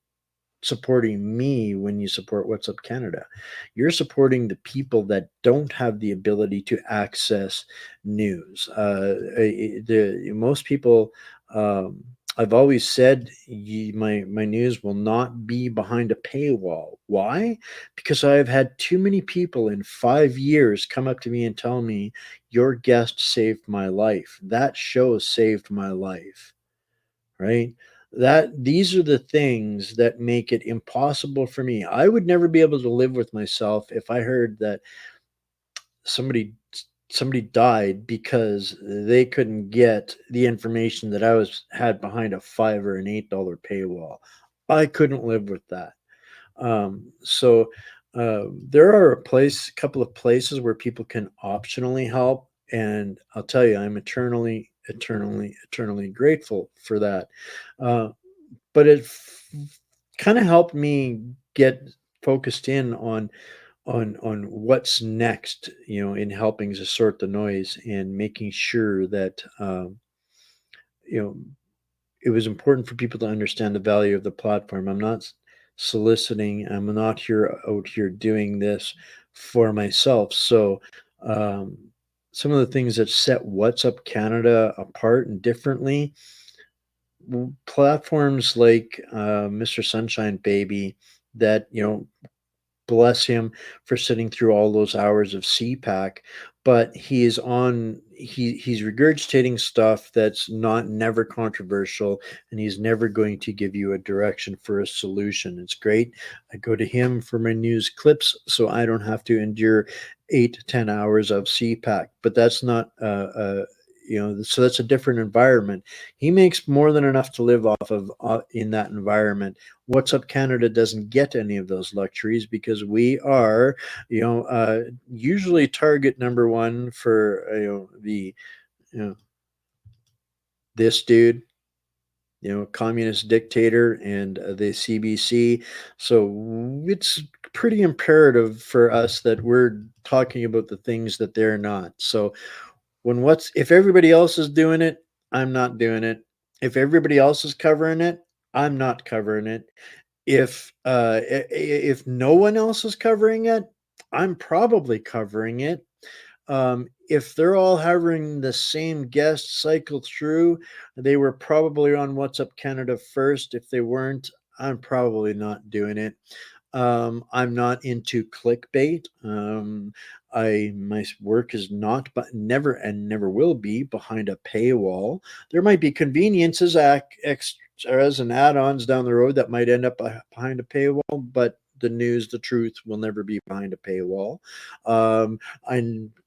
supporting me. When you support What's Up Canada, you're supporting the people that don't have the ability to access news. The most people, I've always said, my news will not be behind a paywall. Why? Because I've had too many people in 5 years come up to me and tell me, your guest saved my life. That show saved my life, right? That These are the things that make it impossible for me. I would never be able to live with myself if I heard that somebody somebody died because they couldn't get the information that I was had behind a $5 or an $8 paywall. I couldn't live with that. So there are a couple of places where people can optionally help, and I'll tell you, I'm eternally, eternally, eternally grateful for that. Uh, but it kind of helped me get focused in on what's next, in helping to sort the noise and making sure that you know it was important for people to understand the value of the platform. I'm not soliciting. I'm not out here doing this for myself. So, um, some of the things that set What's Up Canada apart and differently, platforms like Mr. Sunshine Baby, that bless him for sitting through all those hours of CPAC, but he's regurgitating stuff that's never controversial, and he's never going to give you a direction for a solution. It's great. I go to him for my news clips, so I don't have to endure 8 to 10 hours of CPAC. But that's not so that's a different environment. He makes more than enough to live off of in that environment. What's Up Canada doesn't get any of those luxuries, because we are, usually target number one for you know this dude, communist dictator, and the CBC. So it's pretty imperative for us that we're talking about the things that they're not. So if everybody else is doing it, I'm not doing it. If everybody else is covering it, I'm not covering it. If no one else is covering it, I'm probably covering it. If they're all having the same guest cycle through, they were probably on What's Up Canada first. If they weren't, I'm probably not doing it. I'm not into clickbait. My work is not, but never and never will be, behind a paywall. There might be conveniences, extras, and add-ons down the road that might end up behind a paywall, but the truth will never be behind a paywall. I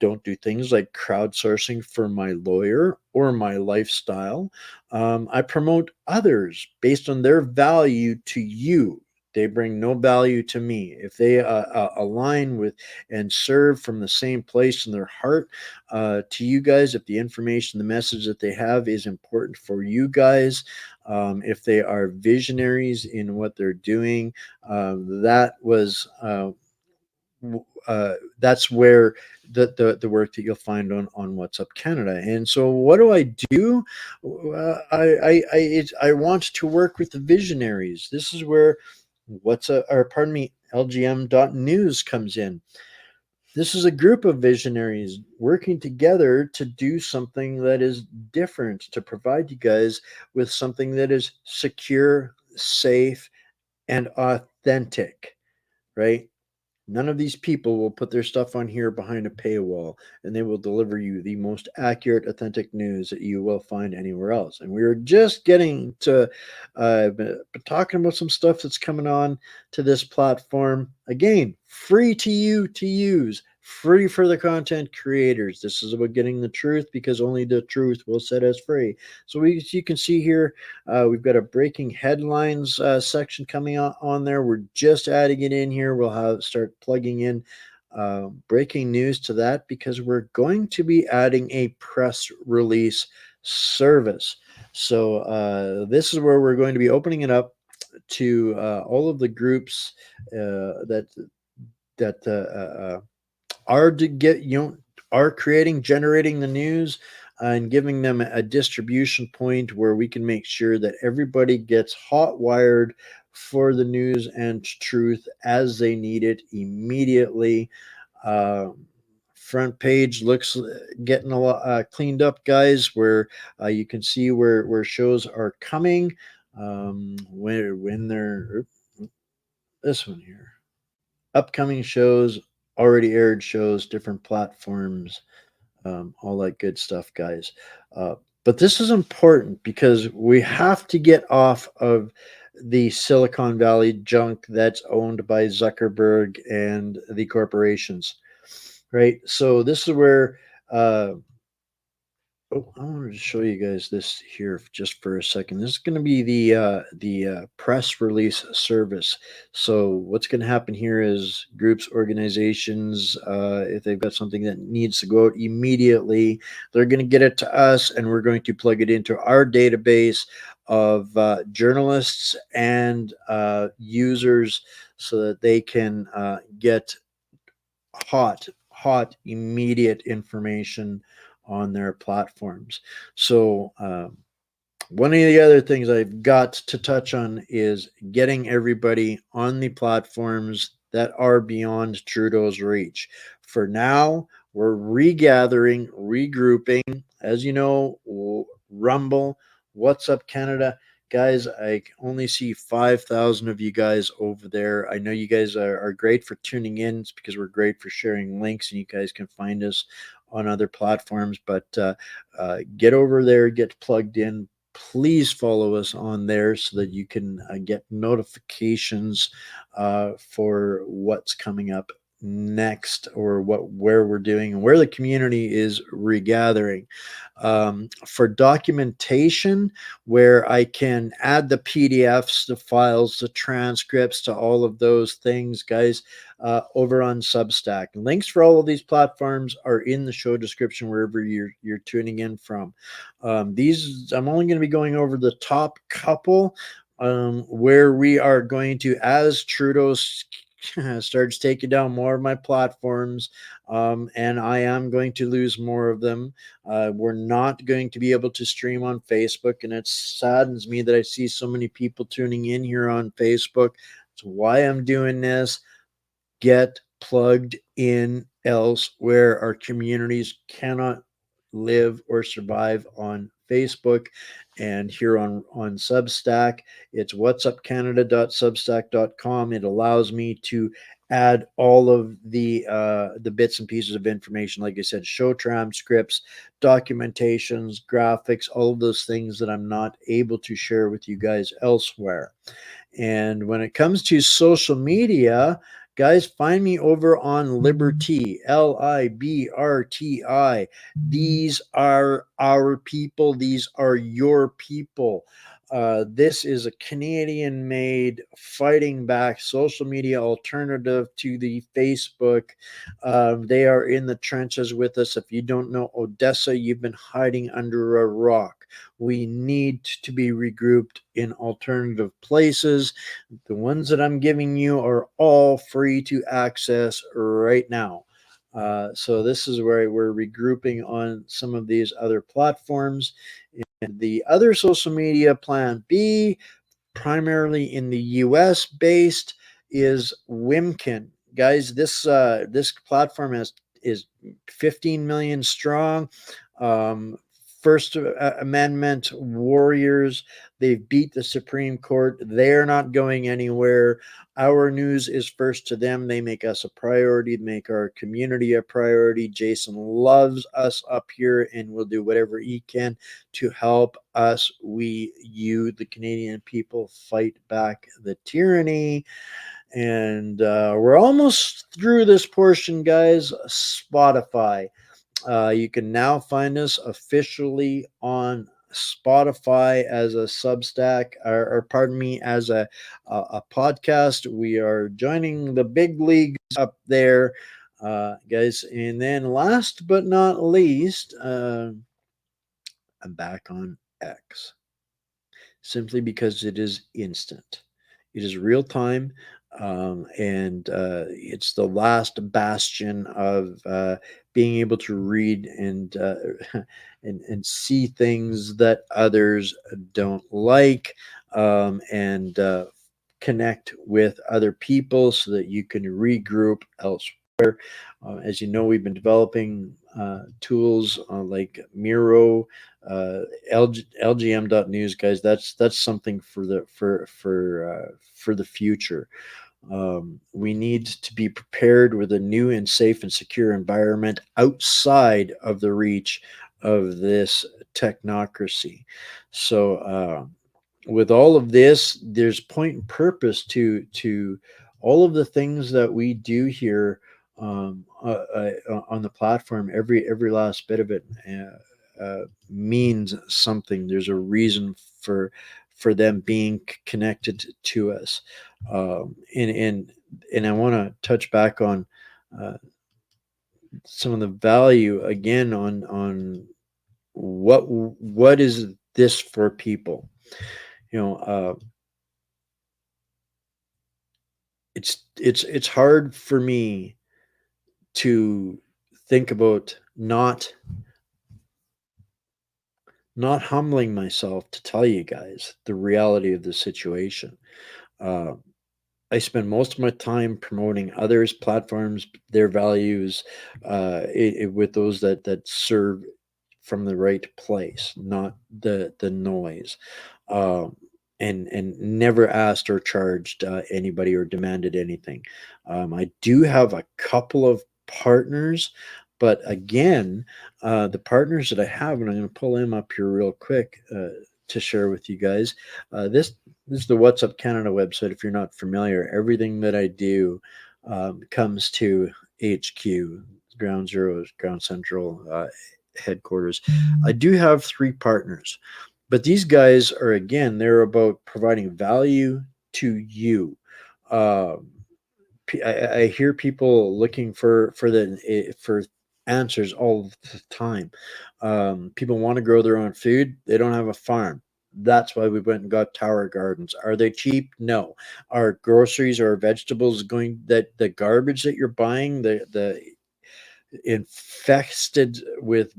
don't do things like crowdsourcing for my lawyer or my lifestyle. I promote others based on their value to you. They bring no value to me. If they align with and serve from the same place in their heart to you guys, if the information, the message that they have is important for you guys, if they are visionaries in what they're doing, that's where the work that you'll find on What's Up Canada. And so, what do I do? I want to work with the visionaries. This is where LGM.news comes in. This is a group of visionaries working together to do something that is different, to provide you guys with something that is secure, safe, and authentic, right? None of these people will put their stuff on here behind a paywall, and they will deliver you the most accurate, authentic news that you will find anywhere else. And we are just getting to been talking about some stuff that's coming on to this platform. Again, free to you to use, free for the content creators. This is about getting the truth, because only the truth will set us free. So you can see here, we've got a breaking headlines section coming on there. We're just adding it in here. We'll start plugging in breaking news to that, because we're going to be adding a press release service. So this is where we're going to be opening it up to all of the groups that are to get are generating the news, and giving them a distribution point where we can make sure that everybody gets hot wired for the news and truth as they need it immediately. Front page looks getting a lot cleaned up, guys, where you can see where shows are coming, when they're this one here, upcoming shows, already aired shows, different platforms, all that good stuff, guys. But this is important because we have to get off of the Silicon Valley junk that's owned by Zuckerberg and the corporations, right? So this is where I wanted to show you guys this here just for a second. This is going to be the press release service. So what's going to happen here is groups, organizations, if they've got something that needs to go out immediately, they're going to get it to us, and we're going to plug it into our database of journalists and users, so that they can get hot, immediate information on their platforms. So one of the other things I've got to touch on is getting everybody on the platforms that are beyond Trudeau's reach. For now, we're regathering, regrouping. As you know, Rumble, What's Up Canada. Guys, I only see 5,000 of you guys over there. I know you guys are great for tuning in. It's because we're great for sharing links, and you guys can find us on other platforms. But get over there, get plugged in. Please follow us on there so that you can get notifications for what's coming up next, or where we're doing and where the community is regathering. For documentation, where I can add the PDFs, the files, the transcripts to all of those things, guys, over on Substack. Links for all of these platforms are in the show description wherever you're tuning in from. These I'm only going to be going over the top couple, where we are going to, as Trudeau starts taking down more of my platforms, and I am going to lose more of them. We're not going to be able to stream on Facebook, and it saddens me that I see so many people tuning in here on Facebook. That's why I'm doing this. Get plugged in elsewhere. Our communities cannot live or survive on Facebook. And here on Substack, it's whatsupcanada.substack.com. It allows me to add all of the bits and pieces of information, like I said, show transcripts, documentations, graphics, all of those things that I'm not able to share with you guys elsewhere. And when it comes to social media, guys, find me over on Liberty, LIBRTI. These are our people. These are your people. This is a Canadian-made fighting back social media alternative to the Facebook. They are in the trenches with us. If you don't know Odessa, you've been hiding under a rock. We need to be regrouped in alternative places. The ones that I'm giving you are all free to access right now. So this is where we're regrouping on some of these other platforms. And the other social media, Plan B, primarily in the US based, is Wimkin. Guys, this platform is 15 million strong. First Amendment warriors. They've beat the Supreme Court. They're not going anywhere. Our news is first to them. They make us a priority, make our community a priority. Jason loves us up here and will do whatever he can to help us, you, the Canadian people, fight back the tyranny. And we're almost through this portion, guys. Spotify. You can now find us officially on Spotify as a Substack, or pardon me, as a podcast. We are joining the big leagues up there, guys. And then, last but not least, I'm back on X, simply because it is instant. It is real time, and it's the last bastion of being able to read and and see things that others don't like, and connect with other people so that you can regroup elsewhere. As you know, we've been developing tools like Miro, LGM.news, guys. That's something for the future. We need to be prepared with a new and safe and secure environment outside of the reach of this technocracy. So, with all of this, there's point and purpose to all of the things that we do here, on the platform. Every last bit of it means something. There's a reason for them being connected to us, and I want to touch back on some of the value again on what is this for people. It's hard for me to think about not humbling myself to tell you guys the reality of the situation. Uh, I spend most of my time promoting others' platforms, their values, with those that serve from the right place, not the noise. Um, and never asked or charged anybody or demanded anything. I do have a couple of partners, but again, the partners that I have, and I'm going to pull them up here real quick to share with you guys. This is the What's Up Canada website. If you're not familiar, everything that I do comes to HQ, Ground Zero, Ground Central headquarters. I do have 3 partners, but these guys are, again, they're about providing value to you. I hear people looking for answers all the time. People want to grow their own food. They don't have a farm. That's why we went and got Tower Gardens. Are they cheap? No. Are groceries or vegetables going, that the garbage that you're buying, the infested with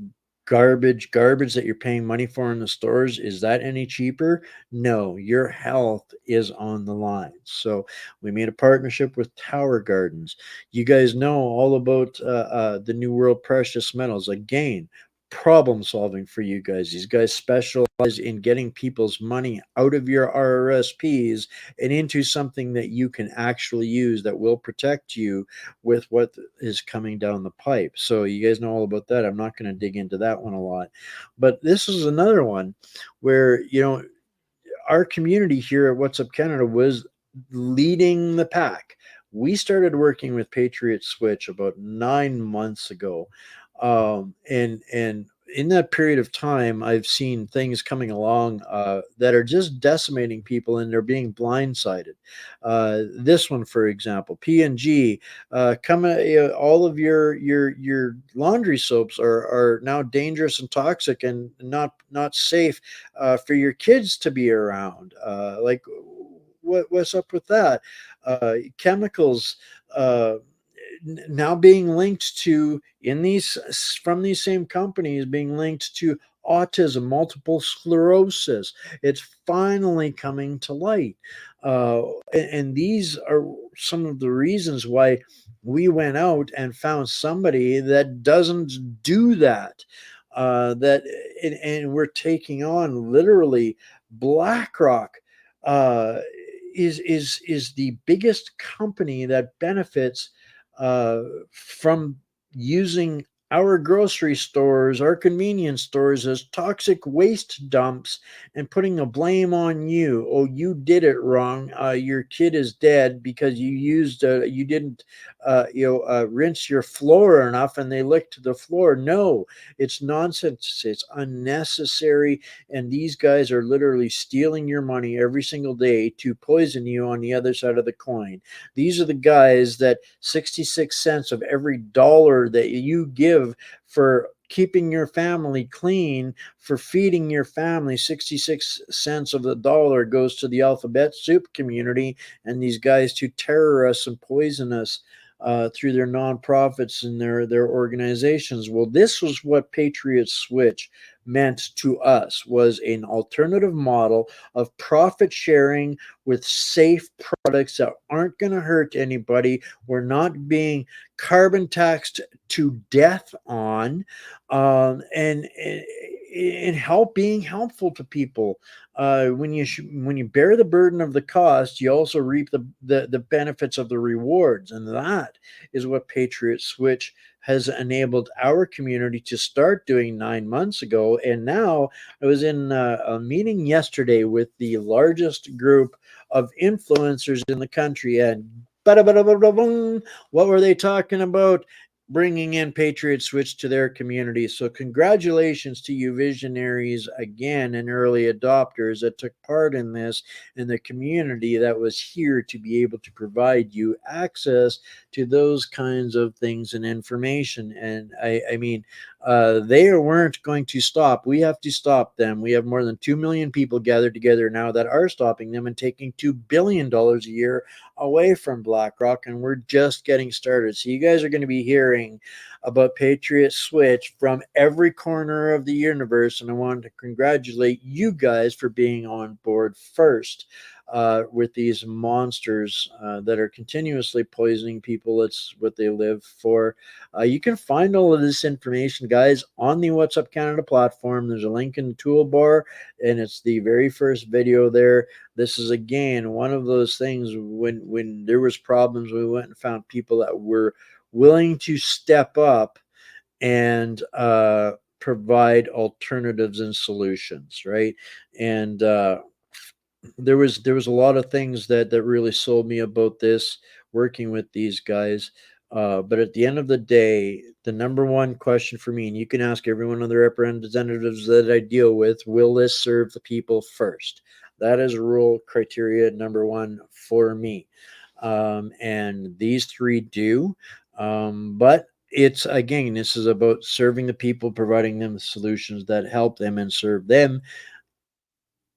garbage that you're paying money for in the stores, is that any cheaper? No, your health is on the line. So we made a partnership with Tower Gardens. You guys know all about the New World Precious Metals. Again, problem solving for you guys. These guys specialize in getting people's money out of your RRSPs and into something that you can actually use that will protect you with what is coming down the pipe. So you guys know all about that. I'm not going to dig into that one a lot, but this is another one where, our community here at What's Up Canada was leading the pack. We started working with Patriot Switch about 9 months ago. And in that period of time, I've seen things coming along that are just decimating people, and they're being blindsided. This one, for example, P&G, all of your laundry soaps are now dangerous and toxic and not safe for your kids to be around. Like, what's up with that? Chemicals. Now being linked to, from these same companies, being linked to autism, multiple sclerosis. It's finally coming to light, and these are some of the reasons why we went out and found somebody that doesn't do that. And we're taking on, literally, BlackRock is the biggest company that benefits from using our grocery stores, our convenience stores as toxic waste dumps and putting the blame on you. Oh, you did it wrong. Your kid is dead because you didn't, rinse your floor enough and they licked the floor. No, it's nonsense. It's unnecessary. And these guys are literally stealing your money every single day to poison you on the other side of the coin. These are the guys that 66 cents of every dollar that you give for keeping your family clean, for feeding your family, 66 cents of the dollar goes to the alphabet soup community and these guys to terror us and poison us through their nonprofits and their organizations. Well, this was what Patriot Switch meant to us, was an alternative model of profit sharing with safe products that aren't going to hurt anybody. We're not being carbon taxed to death on, and being helpful to people. When you bear the burden of the cost, you also reap the benefits of the rewards, and that is what Patriot Switch has enabled our community to start doing 9 months ago. And now I was in a meeting yesterday with the largest group of influencers in the country, and what were they talking about? Bringing in Patriot Switch to their community. So congratulations to you visionaries again and early adopters that took part in this, and the community that was here to be able to provide you access to those kinds of things and information. And I mean, they weren't going to stop. We have to stop them. We have more than 2 million people gathered together now that are stopping them and taking $2 billion a year away from BlackRock, and we're just getting started. So you guys are going to be hearing about Patriot Switch from every corner of the universe, and I wanted to congratulate you guys for being on board first with these monsters that are continuously poisoning people. It's what they live for. You can find all of this information, guys, on the What's Up Canada platform. There's a link in the toolbar, and it's the very first video there. This is, again, one of those things when there was problems, we went and found people that were willing to step up and provide alternatives and solutions, right? And there was a lot of things that really sold me about this, working with these guys. But at the end of the day, the number one question for me, and you can ask every one of the representatives that I deal with, will this serve the people first? That is rule criteria number one for me. And these three do. But it's, again, this is about serving the people, providing them solutions that help them and serve them,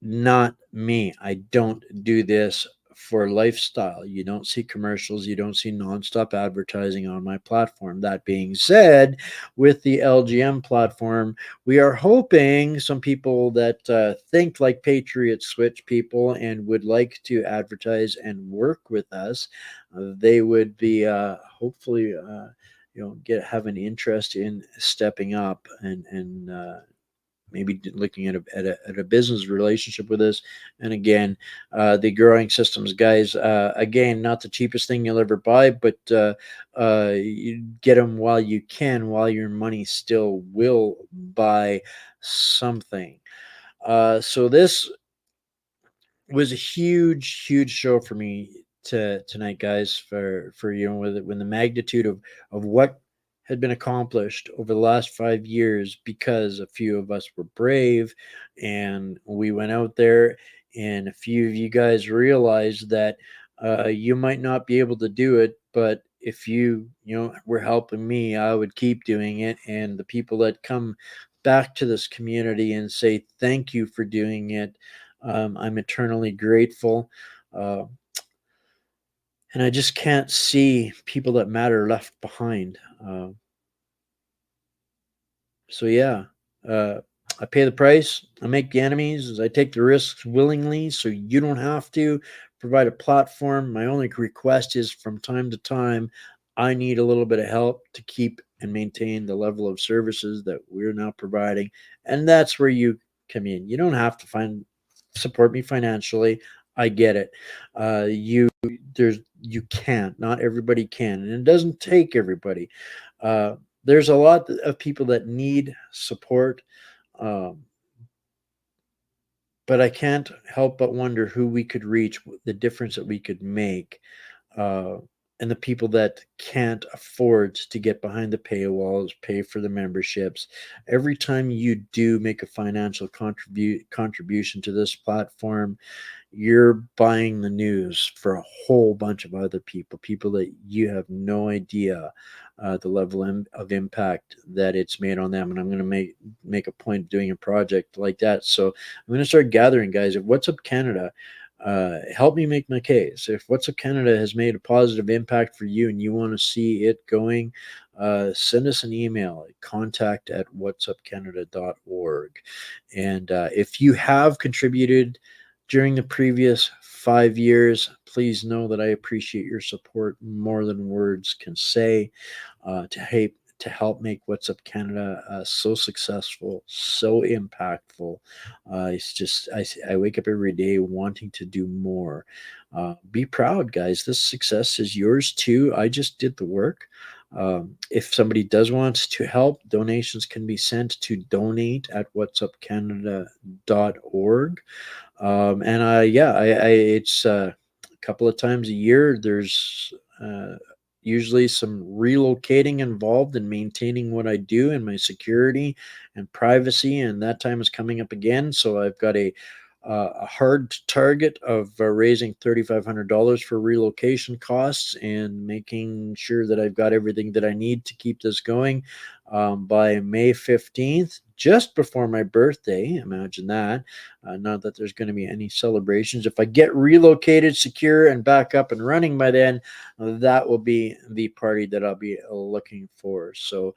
not me. I don't do this for lifestyle. You don't see commercials, you don't see nonstop advertising on my platform. That being said, with the LGM platform, we are hoping some people that think like Patriot Switch people and would like to advertise and work with us, they would be hopefully have an interest in stepping up and maybe looking at a business relationship with us. And again, the Growing Systems guys, again, not the cheapest thing you'll ever buy, but you get them while you can, while your money still will buy something. So this was a huge show for me tonight, guys, for when the magnitude of what had been accomplished over the last 5 years, because a few of us were brave and we went out there, and a few of you guys realized that you might not be able to do it, but if you were helping me, I would keep doing it. And the people that come back to this community and say thank you for doing it, I'm eternally grateful. And I just can't see people that matter left behind. So yeah, I pay the price. I make the enemies. I take the risks willingly, so you don't have to. Provide a platform. My only request is, from time to time, I need a little bit of help to keep and maintain the level of services that we're now providing, and that's where you come in. You don't have to support me financially. I get it. You can't. Not everybody can, and it doesn't take everybody. there's a lot of people that need support. Um, but I can't help but wonder who we could reach, the difference that we could make, uh, and the people that can't afford to get behind the paywalls, pay for the memberships. Every time you do make a financial contribution to this platform, you're buying the news for a whole bunch of other people that you have no idea the level of impact that it's made on them. And I'm going to make a point of doing a project like that. So I'm going to start gathering, guys. If What's Up Canada, help me make my case. If What's Up Canada has made a positive impact for you and you want to see it going, send us an email at contact@whatsupcanada.org. And if you have contributed during the previous 5 years, please know that I appreciate your support more than words can say, to help make What's Up Canada so successful, so impactful. It's just I wake up every day wanting to do more. Be proud, guys. This success is yours too. I just did the work. If somebody does want to help, donations can be sent to donate@whatsupcanada.org. And it's a couple of times a year. There's usually some relocating involved in maintaining what I do and my security and privacy, and that time is coming up again. So I've got a hard target of raising $3,500 for relocation costs and making sure that I've got everything that I need to keep this going by May 15th, just before my birthday. Imagine that. Not that there's going to be any celebrations. If I get relocated, secure, and back up and running by then, that will be the party that I'll be looking for. So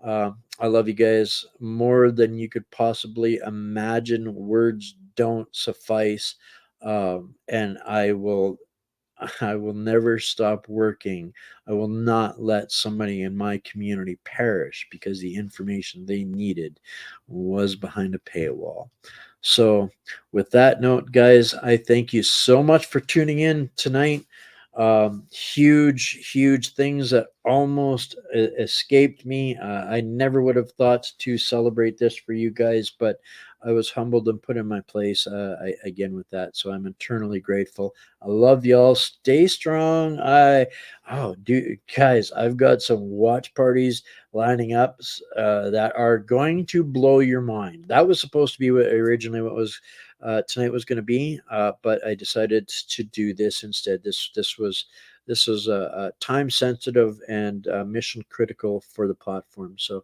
I love you guys more than you could possibly imagine. Words don't suffice. And I will never stop working. I will not let somebody in my community perish because the information they needed was behind a paywall. So, with that note, guys, I thank you so much for tuning in tonight. Huge things that almost escaped me. I never would have thought to celebrate this for you guys, but I was humbled and put in my place again with that. So I'm eternally grateful. I love y'all. Stay strong. Guys, I've got some watch parties lining up that are going to blow your mind. That was supposed to be what was tonight was going to be, but I decided to do this instead. This was time sensitive and mission critical for the platform. So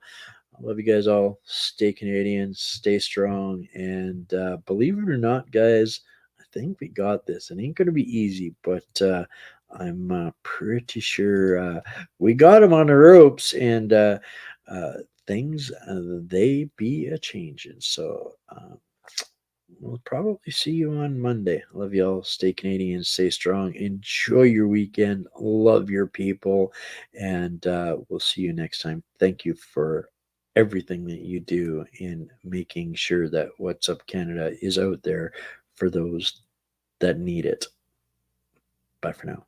I love you guys all. Stay Canadian, stay strong, and believe it or not, guys, I think we got this. It ain't going to be easy, but I'm pretty sure we got him on the ropes, and things they be a changing. So we'll probably see you on Monday. Love y'all. Stay Canadian, stay strong. Enjoy your weekend. Love your people, and we'll see you next time. Thank you for everything that you do in making sure that What's Up Canada is out there for those that need it. Bye for now.